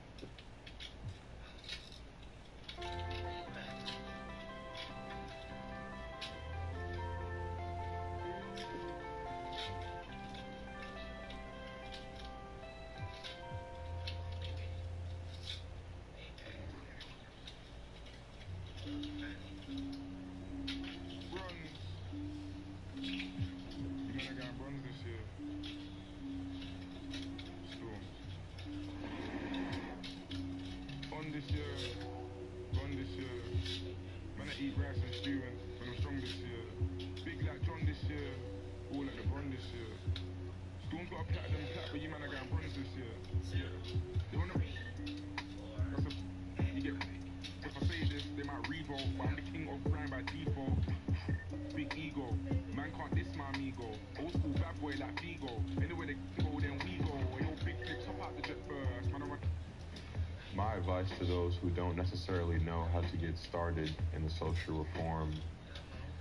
Speaker 4: My advice to those who don't necessarily know how to get started in the social reform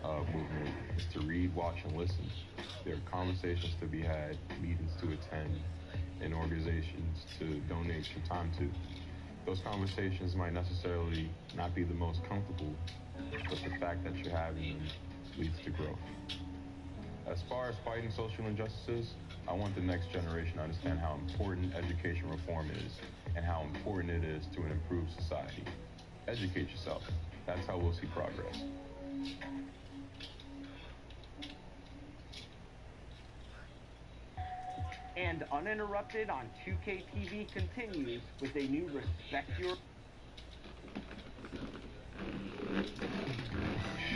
Speaker 4: movement is to read, watch, and listen. There are conversations to be had, meetings to attend, and organizations to donate your time to. Those conversations might necessarily not be the most comfortable, but the fact that you're having them leads to growth. As far as fighting social injustices, I want the next generation to understand how important education reform is and how important it is to an improved society. Educate yourself. That's how we'll see progress.
Speaker 11: And Uninterrupted on 2K TV continues with a new Respect Your...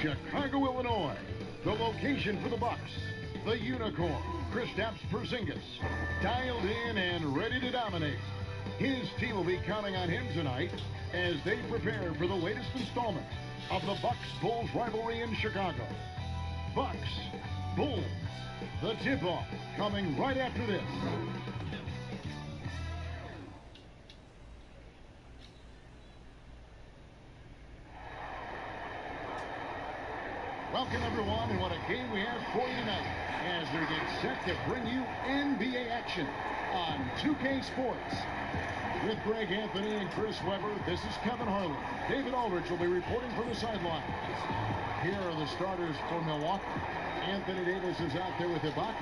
Speaker 5: Chicago, Illinois, the location for the Bucks. The Unicorn, Kristaps Porzingis, dialed in and ready to dominate. His team will be counting on him tonight as they prepare for the latest installment of the Bucks-Bulls rivalry in Chicago. Bucks, Bulls, the tip-off coming right after this. Welcome, everyone, and what a game we have for you tonight as we get set to bring you NBA action on 2K Sports. With Greg Anthony and Chris Webber, this is Kevin Harlan. David Aldridge will be reporting from the sidelines. Here are the starters for Milwaukee. Anthony Davis is out there with Ibaka.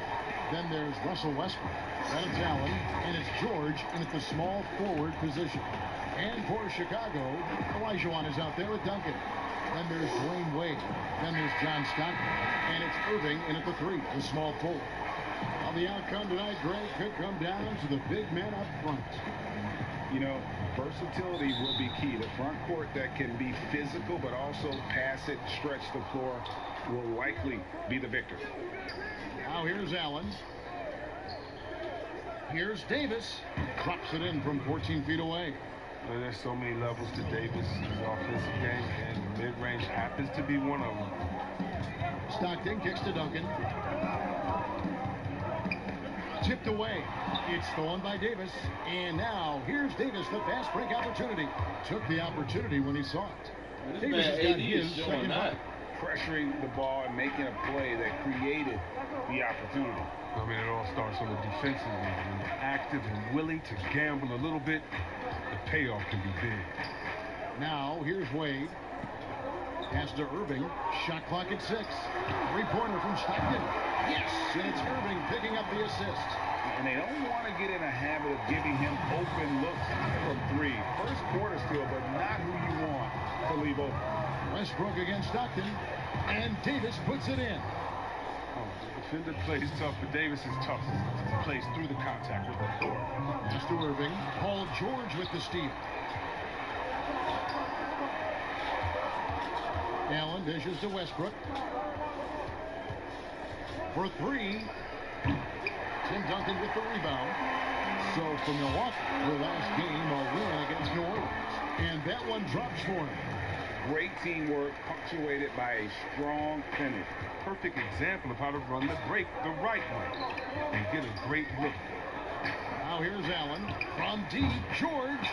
Speaker 5: Then there's Russell Westbrook. Then it's Allen, and it's George in at the small forward position. And for Chicago, Olajuwon is out there with Duncan. Then there's Dwayne Wade. Then there's John Stockton. And it's Irving in at the 3, the small forward. Well, the outcome tonight, Greg, could come down to the big men up front.
Speaker 12: You know, versatility will be key. The front court that can be physical but also pass it, stretch the floor will likely be the victor.
Speaker 5: Now here's Allen. Here's Davis. Drops it in from 14 feet away.
Speaker 13: Well, there's so many levels to Davis' offensive game, and mid-range happens to be one of them.
Speaker 5: Stockton kicks to Duncan. Tipped away. It's stolen by Davis. And now here's Davis, the fast break opportunity. Took the opportunity when he saw it. Davis has got his second bucket.
Speaker 12: Pressuring the ball and making a play that created the opportunity.
Speaker 13: I mean, it all starts on the defensive end. When you're active and willing to gamble a little bit, the payoff can be big.
Speaker 5: Now, here's Wade. Pass to Irving. Shot clock at 6. Three-pointer from Stockton. Yes, and it's Irving picking up the assist.
Speaker 12: And they don't want to get in a habit of giving him open looks from 3. First quarter still, but not who you want to leave open.
Speaker 5: Westbrook against Stockton, and Davis puts it in.
Speaker 13: Oh, the defender plays tough, but Davis is tough. He plays through the contact with authority.
Speaker 5: Pass to Irving. Paul George with the steal. Allen dishes to Westbrook. For 3. Tim Duncan with the rebound. So for Milwaukee, their last game, a win against New Orleans. And that one drops for him.
Speaker 12: Great teamwork punctuated by a strong finish.
Speaker 13: Perfect example of how to run the break the right way and get a great look.
Speaker 5: Now here's Allen from deep. George.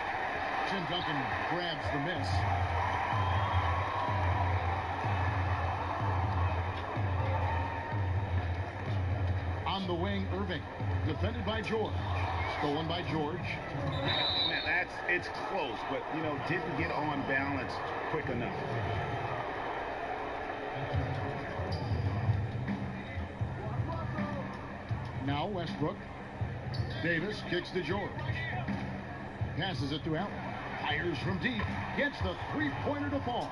Speaker 5: Tim Duncan grabs the miss. On the wing, Irving. Defended by George. Stolen by George.
Speaker 12: Man, it's close, but, didn't get on balance quick enough.
Speaker 5: Now Westbrook. Davis kicks to George. Passes it to Allen. Fires from deep. Gets the three-pointer to fall.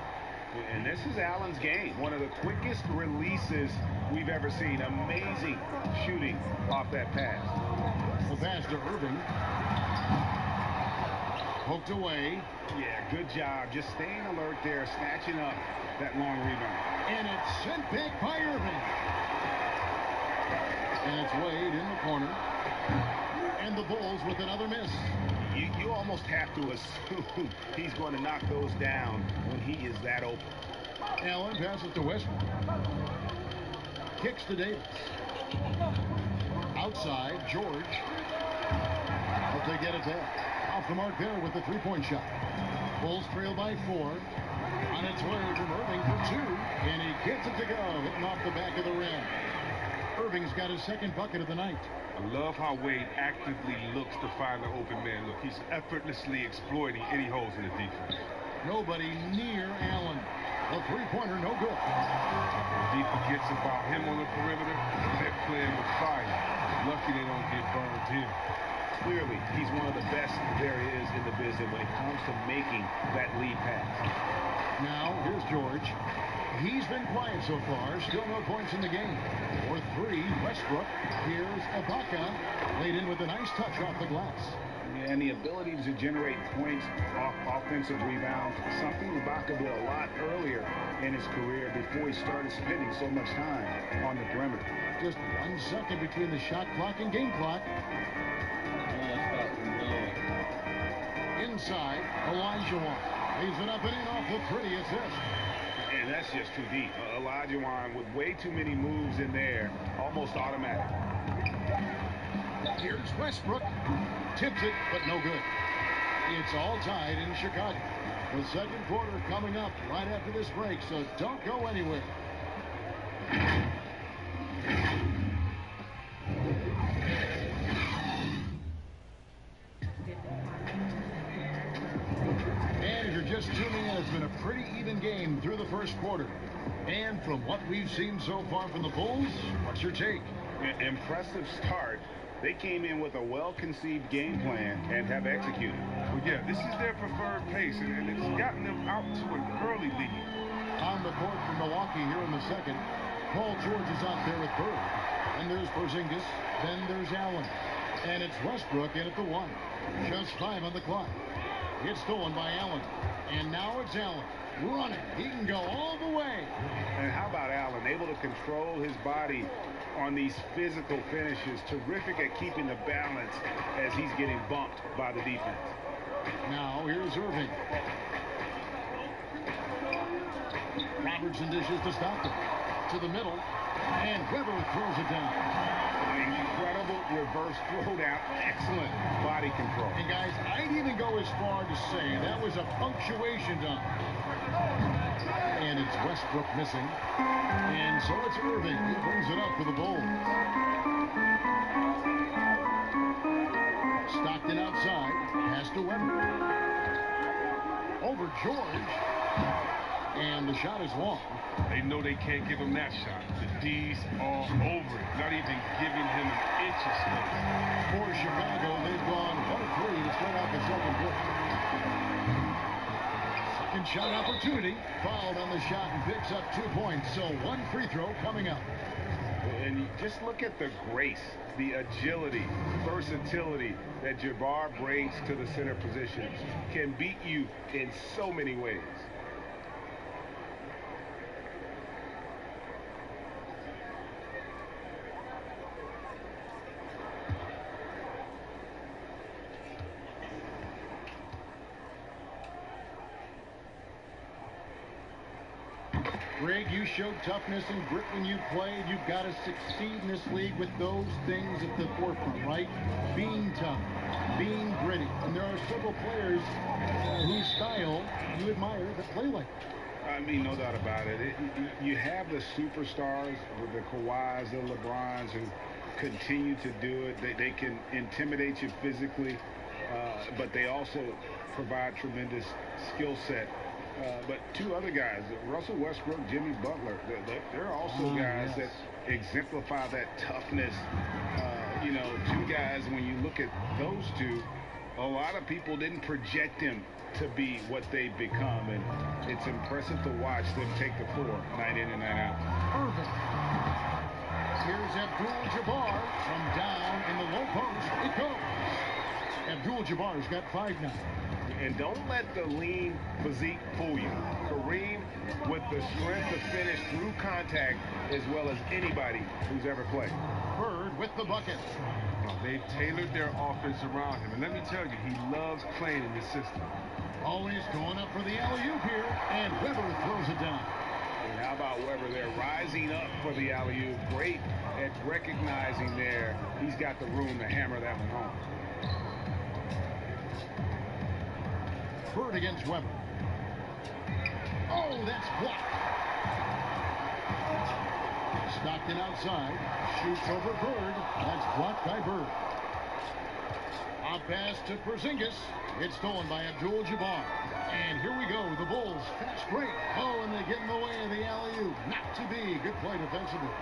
Speaker 12: And this is Allen's game. One of the quickest releases we've ever seen. Amazing shooting off that pass.
Speaker 5: The pass to Irving. Poked away.
Speaker 12: Yeah, good job. Just staying alert there, snatching up that long rebound.
Speaker 5: And it's sent back by Irving. And it's Wade in the corner. And the Bulls with another miss.
Speaker 12: You almost have to assume he's going to knock those down when he is that open.
Speaker 5: Allen passes to Westbrook. Kicks to Davis. Outside, George. But they get it back. Off the mark there with the three-point shot. Bulls trail by 4. On its way from Irving for 2. And he gets it to go, hitting off the back of the rim. Irving's got his second bucket of the night.
Speaker 13: I love how Wade actively looks to find the open man. Look, he's effortlessly exploiting any holes in the defense.
Speaker 5: Nobody near Allen. The three-pointer, no good.
Speaker 13: When D forgets about him on the perimeter, they're playing with fire. Lucky they don't get burned here.
Speaker 12: Clearly, he's one of the best there is in the business when it comes to making that lead pass.
Speaker 5: Now, here's George. He's been quiet so far. Still no points in the game. For 3, Westbrook. Here's Ibaka. Laid in with a nice touch off the glass.
Speaker 12: And the ability to generate points off offensive rebounds, something Ibaka did a lot earlier in his career before he started spending so much time on the perimeter.
Speaker 5: Just 1 second between the shot clock and game clock. Inside, Olajuwon. Leaves it up and in off the pretty assist.
Speaker 12: And that's just too deep. Olajuwon with way too many moves in there, almost automatic.
Speaker 5: Here's Westbrook. Tips it, but no good. It's all tied in Chicago. The second quarter coming up right after this break, so don't go anywhere. And if you're just tuning in, it's been a pretty even game through the first quarter. And from what we've seen so far from the Bulls, what's your take?
Speaker 12: Impressive start. They came in with a well-conceived game plan and have executed.
Speaker 13: Well, yeah, this is their preferred pace, and it's gotten them out to an early lead.
Speaker 5: On the court for Milwaukee here in the second, Paul George is out there with Bird. And there's Porzingis. Then there's Allen. And it's Westbrook in at the 1. Just 5 on the clock. It's stolen by Allen. And now it's Allen. Running. He can go all the way.
Speaker 12: And how about Allen? Able to control his body on these physical finishes. Terrific at keeping the balance as he's getting bumped by the defense.
Speaker 5: Now here's Irving. Robertson dishes to Stockton. To the middle. And Weber throws it down.
Speaker 12: Incredible reverse throwdown. Excellent body control.
Speaker 5: And guys, I'd even go as far to say that was a punctuation dunk. And it's Westbrook missing. And so it's Irving. He brings it up for the Bulls. Stockton outside. Pass to Webber. Over George. And the shot is long.
Speaker 13: They know they can't give him that shot. The D's all over it. Not even giving him an inch of space.
Speaker 5: For Chicago, they've gone 1 of 3 to start off the second quarter. Second shot opportunity. Fouled on the shot and picks up 2 points. So 1 free throw coming up.
Speaker 12: And you just look at the grace, the agility, versatility that Jabbar brings to the center position. Can beat you in so many ways.
Speaker 5: Greg, you showed toughness and grit when you played. You've got to succeed in this league with those things at the forefront, right? Being tough, being gritty. And there are several players whose style you admire that play like that.
Speaker 12: I mean, no doubt about it. You have the superstars, the Kawhis, the LeBrons, who continue to do it. They can intimidate you physically, but they also provide tremendous skill set. But 2 other guys, Russell Westbrook, Jimmy Butler, they're also guys that exemplify that toughness. 2 guys, when you look at those 2, a lot of people didn't project them to be what they've become, and it's impressive to watch them take the floor night in and night out.
Speaker 5: Irving. Here's Abdul-Jabbar from down in the low post. It goes. Abdul-Jabbar's got 5 now.
Speaker 12: And don't let the lean physique fool you. Kareem with the strength to finish through contact as well as anybody who's ever played.
Speaker 5: Bird with the bucket.
Speaker 13: They've tailored their offense around him. And let me tell you, he loves playing in this system.
Speaker 5: Always going up for the alley-oop here. And Webber throws it down.
Speaker 12: And how about Webber there rising up for the alley-oop? Great at recognizing there. He's got the room to hammer that one home.
Speaker 5: Bird against Webber. Oh, that's blocked. Stockton outside. Shoots over Bird. That's blocked by Bird. A pass to Porzingis. It's stolen by Abdul-Jabbar. And here we go. The Bulls fast break. Oh, and they get in the way of the alley-oop. Not to be. Good play defensively.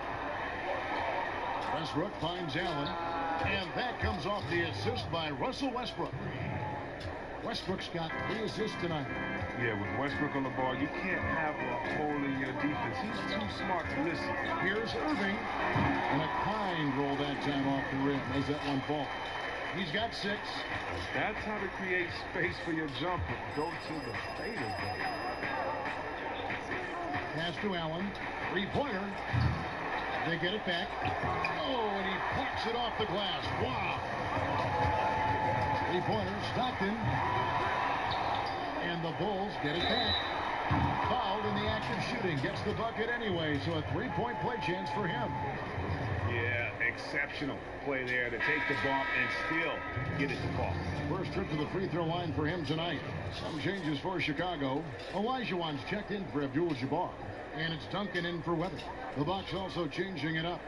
Speaker 5: Westbrook finds Allen. And that comes off the assist by Russell Westbrook. Westbrook's got 3 assists tonight.
Speaker 13: Yeah, with Westbrook on the ball, you can't have a hole in your defense. He's too smart to listen.
Speaker 5: Here's Irving. And a kind roll that time off the rim as that one falls. He's got 6.
Speaker 13: That's how to create space for your jumper. Go to the fadeaway.
Speaker 5: Pass to Allen. 3-pointer. They get it back. Oh, and he plucks it off the glass. Wow. 3-pointer, Stockton. And the Bulls get it back. Fouled in the act of shooting. Gets the bucket anyway, so a 3-point play chance for him.
Speaker 12: Yeah, exceptional play there to take the bump and still get it to fall.
Speaker 5: First trip to the free throw line for him tonight. Some changes for Chicago. Olajuwon's checked in for Abdul-Jabbar. And it's Duncan in for Webber. The Bucks also changing it up.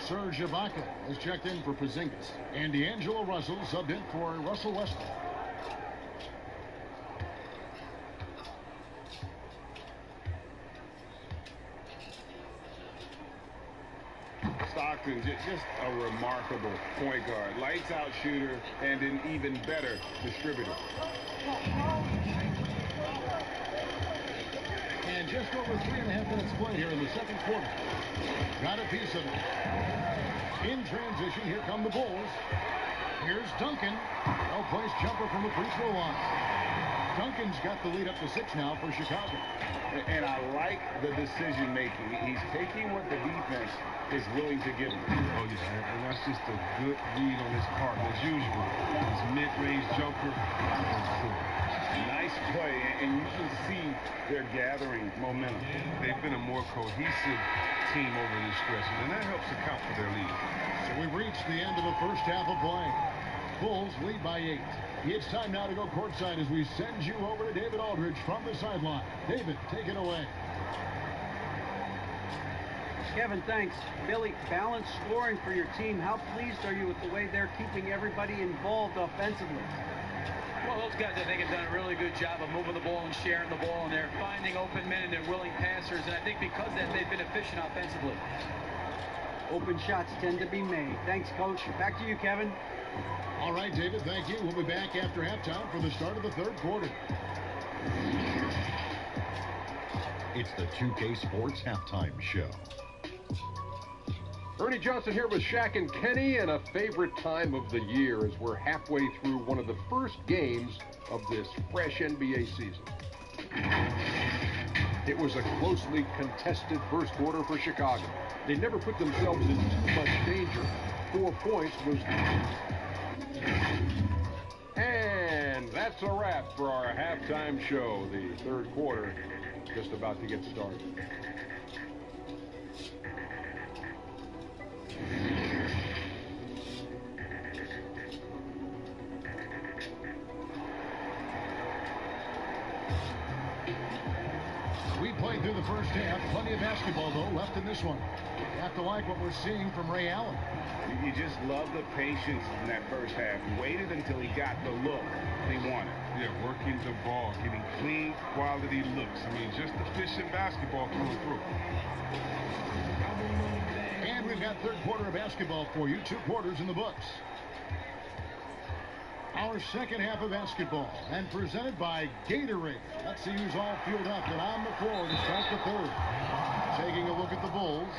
Speaker 5: Serge Ibaka has checked in for Porzingis. And D'Angelo Russell subbed in for Russell Westbrook.
Speaker 12: Stockton, just a remarkable point guard. Lights out shooter and an even better distributor.
Speaker 5: And just over 3.5 minutes play here in the second quarter. Got a piece of it. In transition, here come the Bulls. Here's Duncan. Well-placed jumper from the free throw line. Duncan's got the lead up to 6 now for Chicago.
Speaker 12: And I like the decision making. He's taking what the defense is willing to give him.
Speaker 13: Oh, yeah, and that's just a good read on his part, as usual. His mid-range jumper.
Speaker 12: Nice play, and you can see they're gathering momentum.
Speaker 13: They've been a more cohesive team over this stretch, and that helps account for their lead.
Speaker 5: So we've reached the end of the first half of play. Bulls lead by 8. It's time now to go courtside as we send you over to David Aldridge from the sideline. David, take it away.
Speaker 14: Kevin, thanks. Billy, balanced scoring for your team. How pleased are you with the way they're keeping everybody involved offensively?
Speaker 15: Well, those guys, I think, have done a really good job of moving the ball and sharing the ball, and they're finding open men and they're willing passers, and I think because of that, they've been efficient offensively.
Speaker 14: Open shots tend to be made. Thanks, Coach. Back to you, Kevin.
Speaker 5: All right, David, thank you. We'll be back after halftime for the start of the third quarter.
Speaker 16: It's the 2K Sports Halftime Show.
Speaker 9: Ernie Johnson here with Shaq and Kenny, and a favorite time of the year as we're halfway through one of the first games of this fresh NBA season. It was a closely contested first quarter for Chicago. They never put themselves in too much danger. 4 points was... And that's a wrap for our halftime show. The third quarter just about to get started.
Speaker 5: We played through the first half. Plenty of basketball, though, left in this one. You have to like what we're seeing from Ray Allen.
Speaker 12: You just love the patience in that first half. Waited until he got the look he wanted.
Speaker 13: Yeah, working the ball, getting clean, quality looks. I mean, just efficient basketball coming through.
Speaker 5: And we've got third quarter of basketball for you. 2 quarters in the books. Our second half of basketball, and presented by Gatorade. Let's see who's all fueled up and on the floor to start the third. Taking a look at the Bulls.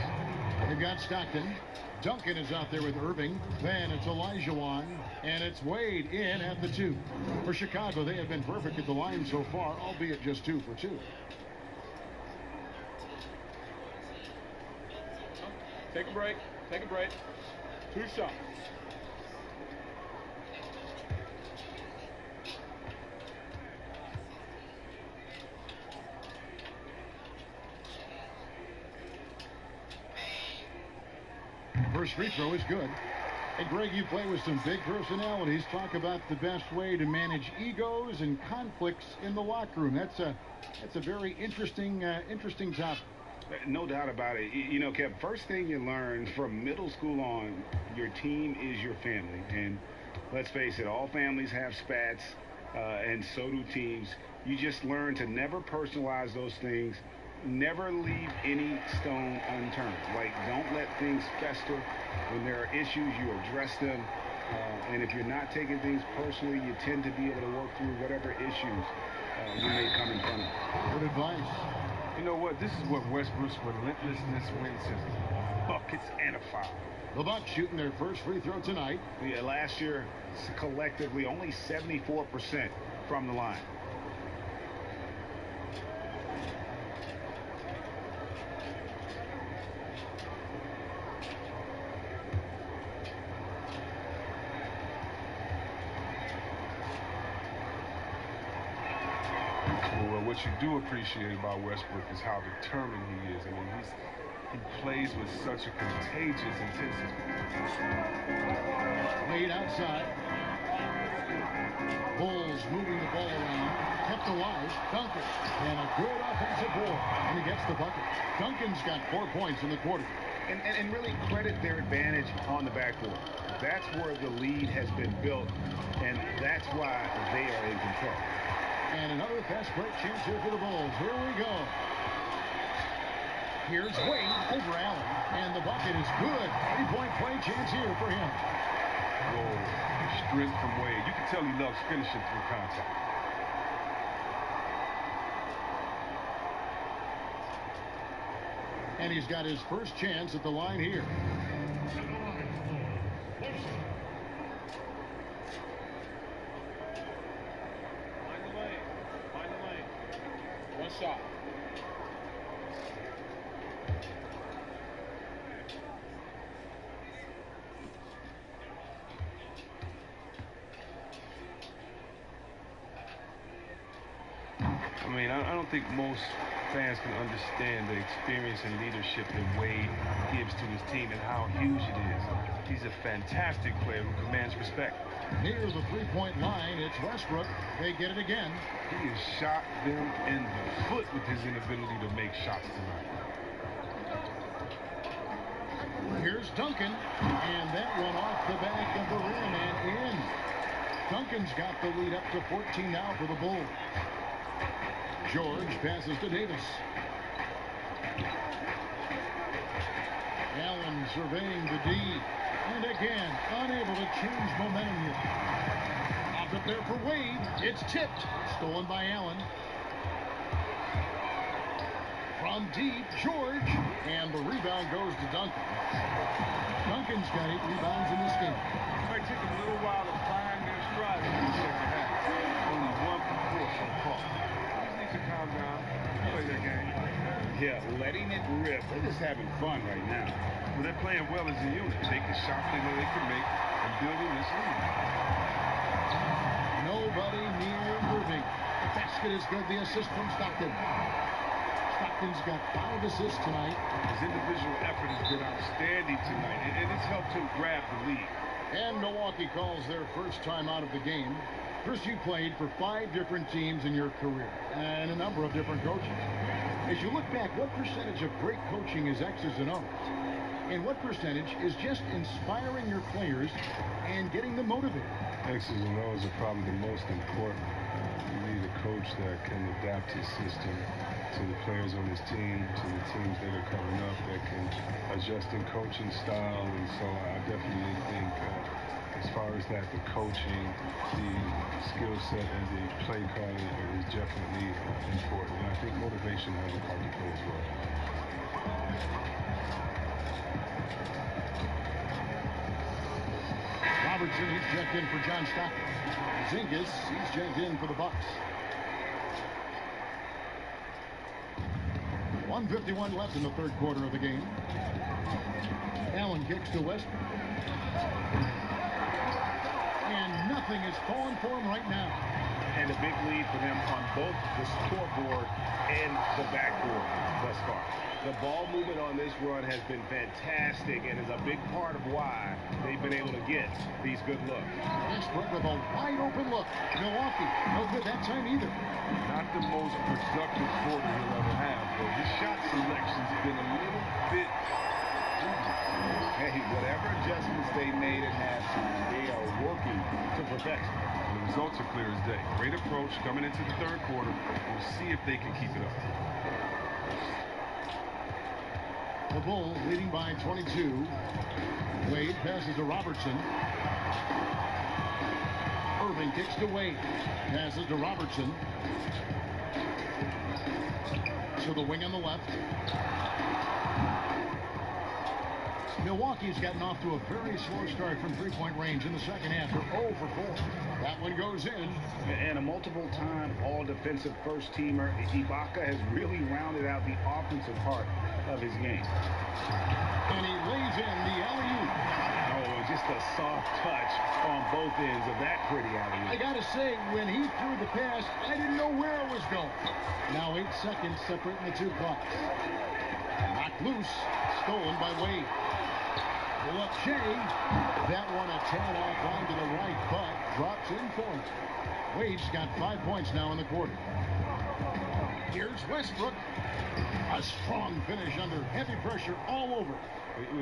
Speaker 5: They've got Stockton. Duncan is out there with Irving. Then it's Olajuwon, and it's Wade in at the 2. For Chicago, they have been perfect at the line so far, albeit just 2 for 2.
Speaker 13: Take a break. Take a break. 2 shots.
Speaker 5: First free throw is good. And Greg, you play with some big personalities. Talk about the best way to manage egos and conflicts in the locker room. That's a very interesting topic.
Speaker 12: No doubt about it. You know, Kev, first thing you learn from middle school on, your team is your family. And let's face it, all families have spats, and so do teams. You just learn to never personalize those things. Never leave any stone unturned. Like, don't let things fester. When there are issues, you address them. And if you're not taking things personally, you tend to be able to work through whatever issues you may come in front of.
Speaker 5: Good advice.
Speaker 13: You know what? This is what Westbrook's relentlessness wins him. Buckets and a foul.
Speaker 5: The Bucks shooting their first free throw tonight.
Speaker 12: Yeah, last year, collectively, only 74% from the line.
Speaker 13: What you do appreciate about Westbrook is how determined he is. I mean, he plays with such a contagious intensity.
Speaker 5: Wade outside. Bulls moving the ball around. Kept alive. Duncan. And a good offensive board. And he gets the bucket. Duncan's got 4 points in the quarter.
Speaker 12: And really credit their advantage on the backboard. That's where the lead has been built, and that's why they are in control.
Speaker 5: And another fast break chance here for the Bulls. Here we go. Here's Wade over Allen. And the bucket is good. 3-point play chance here for him.
Speaker 13: Whoa. Strength from Wade. You can tell he loves finishing through contact.
Speaker 5: And he's got his first chance at the line here.
Speaker 15: Shot.
Speaker 13: I mean, I don't think most fans can understand the experience and leadership that Wade gives to his team and how huge it is. He's a fantastic player who commands respect.
Speaker 5: Near the three-point line, it's Westbrook. They get it again.
Speaker 13: He has shot them in the foot with his inability to make shots tonight.
Speaker 5: Here's Duncan, and that one off the back of the rim and in. Duncan's got the lead up to 14 now for the Bulls. George passes to Davis. Allen surveying the D. And again, unable to change momentum here. Off up there for Wade. It's tipped. Stolen by Allen. From deep, George. And the rebound goes to Duncan. Duncan's got 8 rebounds in this game.
Speaker 13: It might take a little while to find their stride in the second half. Only 1 for 4 so far. They just need to calm down, play their game.
Speaker 12: Yeah, letting it rip. They're just having fun right now.
Speaker 13: Well, they're playing well as a unit. Taking shots they know they can make and building this lead.
Speaker 5: Nobody near Irving. The basket is good. The assist from Stockton. Stockton's got 5 assists tonight.
Speaker 13: His individual effort has been outstanding tonight, and it's helped him grab the lead.
Speaker 5: And Milwaukee calls their first time out of the game. Chris, you played for 5 different teams in your career and a number of different coaches. As you look back, what percentage of great coaching is X's and O's? And what percentage is just inspiring your players and getting them motivated?
Speaker 13: X's and O's are probably the most important. You need a coach that can adapt his system to the players on his team, to the teams that are coming up, that can adjust in coaching style. And so I definitely think as far as that, the coaching, the skill set as a play caller is definitely important. And I think motivation has a part to play as well.
Speaker 5: Robertson, he's checked in for John Stockton. Zingas, he's checked in for the Bucks. 1:51 left in the third quarter of the game. Allen kicks to Westbrook. And nothing is falling for him right now.
Speaker 12: And a big lead for them on both the scoreboard and the backboard thus far. The ball movement on this run has been fantastic and is a big part of why they've been able to get these good looks.
Speaker 5: Westbrook with a wide open look. Milwaukee, no good that time either.
Speaker 13: Not the most productive quarter he'll ever have, but his shot selection's been a little bit...
Speaker 12: Hey, whatever adjustments they made at halftime, they are working to perfect.
Speaker 13: The results are clear as day. Great approach coming into the third quarter. We'll see if they can keep it up.
Speaker 5: The Bulls leading by 22. Wade passes to Robertson. Irving kicks to Wade. Passes to Robertson. To the wing on the left. Milwaukee's gotten off to a very slow start from three-point range in the second half. They're 0 for 4. That one goes in.
Speaker 12: And a multiple-time all-defensive first-teamer, Ibaka has really rounded out the offensive part of his game.
Speaker 5: And he lays in the alley-oop.
Speaker 12: Oh, just a soft touch on both ends of that pretty alley-oop.
Speaker 5: I gotta say, when he threw the pass, I didn't know where it was going. Now 8 seconds separating the two clocks. Knocked loose, stolen by Wade. Pull up Shea. That one a tad off onto the right, but drops in for him. Wade's got 5 points now in the quarter. Here's Westbrook. A strong finish under heavy pressure all over.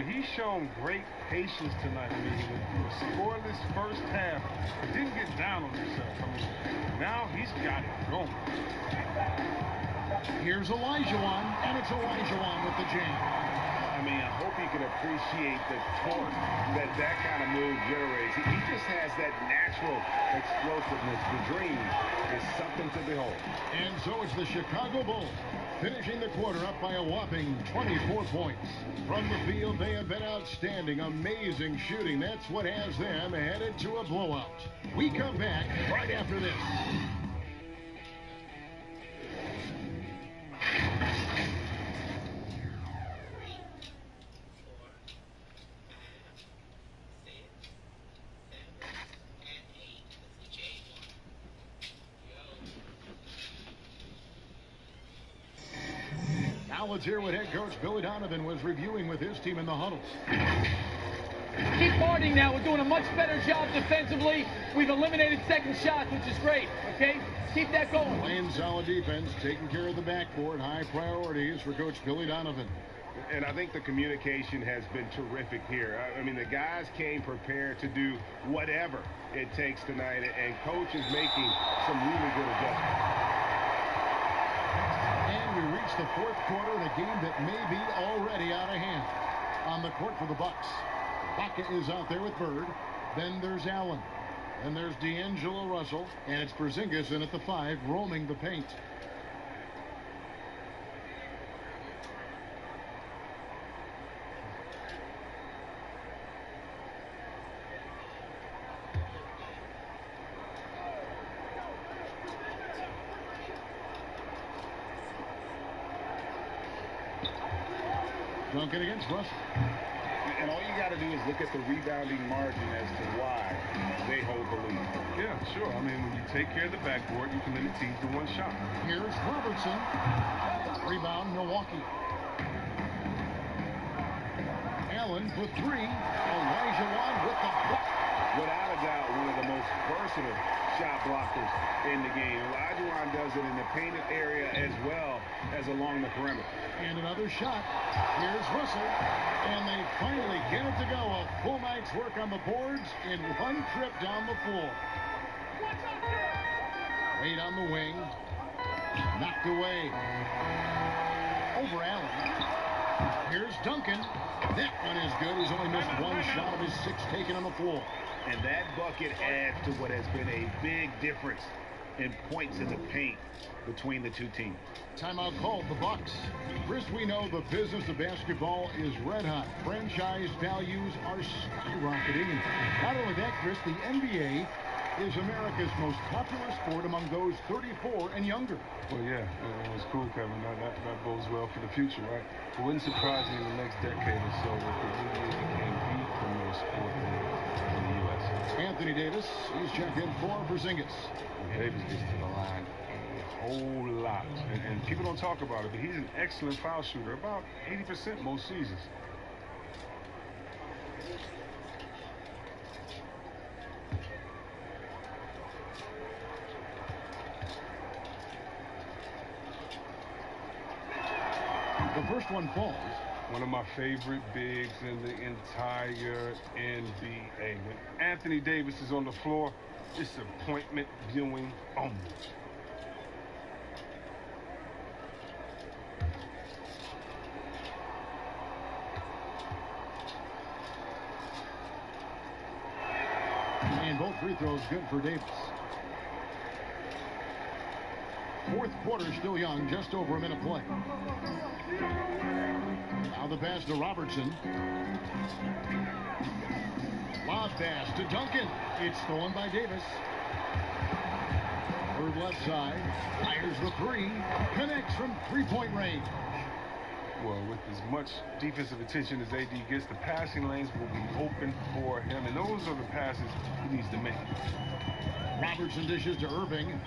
Speaker 13: He's shown great patience tonight. I mean, with a scoreless first half, he didn't get down on himself. I mean, now he's got it going.
Speaker 5: Here's Olajuwon, and it's Olajuwon with the jam.
Speaker 12: I mean, I hope you can appreciate the torque that kind of move generates. He just has that natural explosiveness. The dream is something to behold.
Speaker 5: And so it's the Chicago Bulls finishing the quarter up by a whopping 24 points. From the field, they have been outstanding, amazing shooting. That's what has them headed to a blowout. We come back right after this. Now let's hear what head coach Billy Donovan was reviewing with his team in the huddles.
Speaker 11: Keep guarding now. We're doing a much better job defensively. We've eliminated second shots, which is great, okay? Keep that going.
Speaker 5: Playing solid defense, taking care of the backboard. High priorities for Coach Billy Donovan.
Speaker 12: And I think the communication has been terrific here. I mean, the guys came prepared to do whatever it takes tonight, and Coach is making some really good adjustments.
Speaker 5: And we reach the fourth quarter in a game that may be already out of hand. On the court for the Bucks, Baca is out there with Bird. Then there's Allen. Then there's D'Angelo Russell. And it's Porzingis in at the 5, roaming the paint. Duncan against Russell.
Speaker 12: And all you got to do is look at the rebounding margin as to why they hold the lead.
Speaker 13: Yeah, sure. I mean, when you take care of the backboard, you can limit teams to one shot.
Speaker 5: Here's Robertson. Rebound, Milwaukee. Allen for 3. Olajuwon with the block.
Speaker 12: Without a doubt, one of the most versatile shot blockers in the game. Olajuwon does it in the painted area as well as along the perimeter.
Speaker 5: And another shot. Here's Russell. And they finally get it to go. A full night's work on the boards in one trip down the floor. Wade on the wing. Knocked away. Over Allen. Here's Duncan. That one is good. He's only missed one shot of his 6 taken on the floor.
Speaker 12: And that bucket adds to what has been a big difference in points in the paint between the two teams.
Speaker 5: Timeout called the Bucks. First, we know the business of basketball is red hot. Franchise values are skyrocketing. And not only that, Chris, the NBA is America's most popular sport among those 34 and younger.
Speaker 13: Well, yeah, it was cool, Kevin. That bodes well for the future, right? It wouldn't surprise me in the next decade or so if the NBA became the premier sport in the U.S.
Speaker 5: Anthony Davis is checked in for Porzingis.
Speaker 13: Davis gets to the line a whole lot. And people don't talk about it, but he's an excellent foul shooter, about 80% most seasons.
Speaker 5: The first one falls.
Speaker 13: One of my favorite bigs in the entire NBA. When Anthony Davis is on the floor, it's appointment viewing only.
Speaker 5: And both free throws good for Davis. Fourth quarter still young, just over a minute play. Now the pass to Robertson. Lob pass to Duncan. It's stolen by Davis. Third left side. Fires the 3. Connects from three-point range.
Speaker 13: Well, with as much defensive attention as AD gets, the passing lanes will be open for him, and those are the passes he needs to make.
Speaker 5: Robertson dishes to Irving.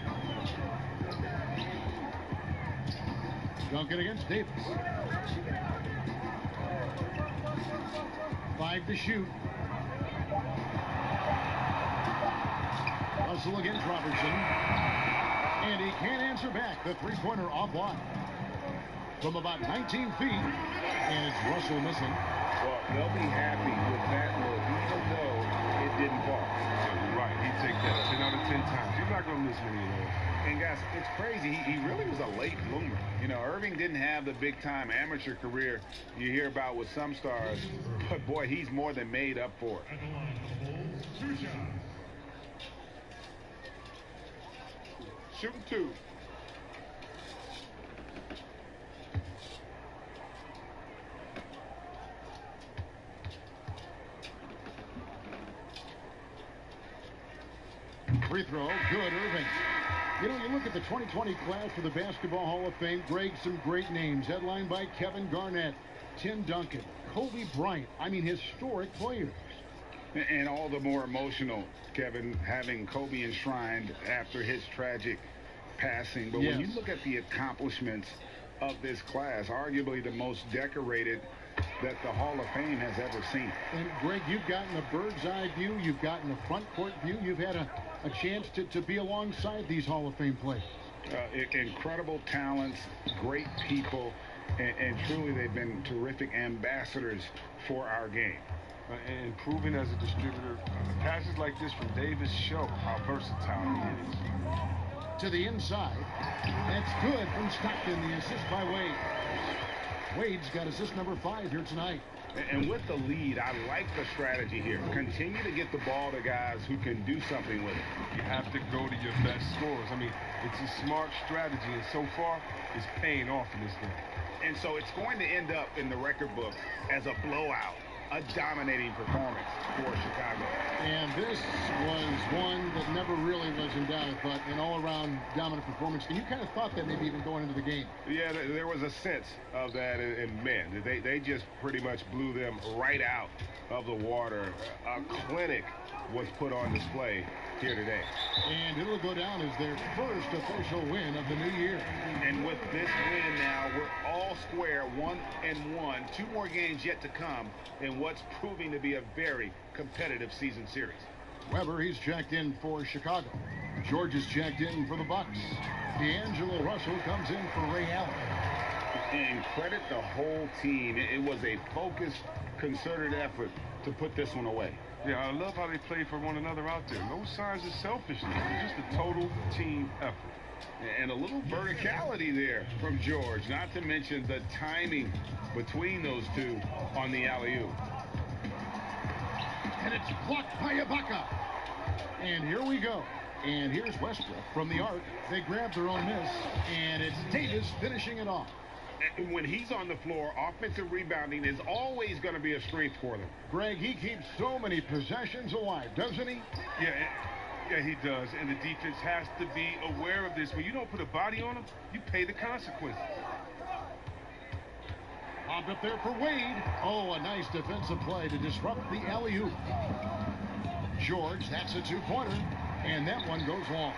Speaker 5: Duncan against Davis. 5 to shoot. Russell against Robertson. And he can't answer back. The three-pointer offline. From about 19 feet. And it's Russell missing.
Speaker 12: Well, they'll be happy with that look, even though it didn't fall.
Speaker 13: Right, he'd take that 10 out of 10 times. He's not going to miss many of those.
Speaker 12: And guys, it's crazy. He really was a late bloomer. You know, Irving didn't have the big-time amateur career you hear about with some stars. But, boy, he's more than made up for it. Shooting 2.
Speaker 5: Free throw, good, Irving. You know, you look at the 2020 class for the Basketball Hall of Fame, Greg, some great names, headlined by Kevin Garnett, Tim Duncan, Kobe Bryant. I mean, historic players.
Speaker 12: And all the more emotional, Kevin, having Kobe enshrined after his tragic passing. But when you look at the accomplishments of this class, arguably the most decorated that the Hall of Fame has ever seen.
Speaker 5: And Greg, you've gotten a bird's eye view, you've gotten a front court view, you've had a chance to be alongside these Hall of Fame players.
Speaker 12: Incredible talents, great people, and truly they've been terrific ambassadors for our game.
Speaker 13: And proving as a distributor, passes like this from Davis show how versatile he is.
Speaker 5: To the inside, that's good from Stockton, the assist by Wade. Wade's got assist number 5 here tonight.
Speaker 12: And with the lead, I like the strategy here. Continue to get the ball to guys who can do something with it.
Speaker 13: You have to go to your best scorers. I mean, it's a smart strategy, and so far, it's paying off in this game.
Speaker 12: And so it's going to end up in the record book as a blowout, a dominating performance for Chicago.
Speaker 5: And this was one that never really was in doubt, but an all-around dominant performance. And you kind of thought that maybe even going into the game.
Speaker 12: Yeah, there was a sense of that in men. They just pretty much blew them right out of the water. A clinic was put on display here today.
Speaker 5: And it'll go down as their first official win of the new year.
Speaker 12: And with this win now, we're all square, 1-1. 2 more games yet to come in what's proving to be a very competitive season series.
Speaker 5: Weber, he's checked in for Chicago. George is checked in for the Bucks. D'Angelo Russell comes in for Ray Allen.
Speaker 12: And credit the whole team. It was a focused, concerted effort to put this one away.
Speaker 13: Yeah, I love how they play for one another out there. No signs of selfishness. It's just a total team effort.
Speaker 12: And a little verticality there from George, not to mention the timing between those two on the alley-oop.
Speaker 5: And it's blocked by Ibaka. And here we go. And here's Westbrook from the arc. They grab their own miss, and it's Davis finishing it off.
Speaker 12: And when he's on the floor, offensive rebounding is always going to be a strength for them.
Speaker 5: Greg, he keeps so many possessions alive, doesn't he?
Speaker 13: Yeah, he does. And the defense has to be aware of this. When you don't put a body on him, you pay the consequences.
Speaker 5: Popped up there for Wade. Oh, a nice defensive play to disrupt the alley-oop. George, that's a 2-pointer. And that one goes long.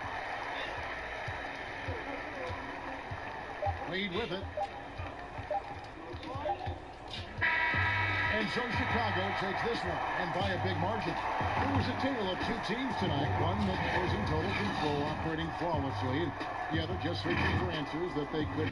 Speaker 5: Wade with it. And so Chicago takes this one, and by a big margin. It was a tale of 2 teams tonight, one that was in total control, operating flawlessly, and the other just searching for answers that they could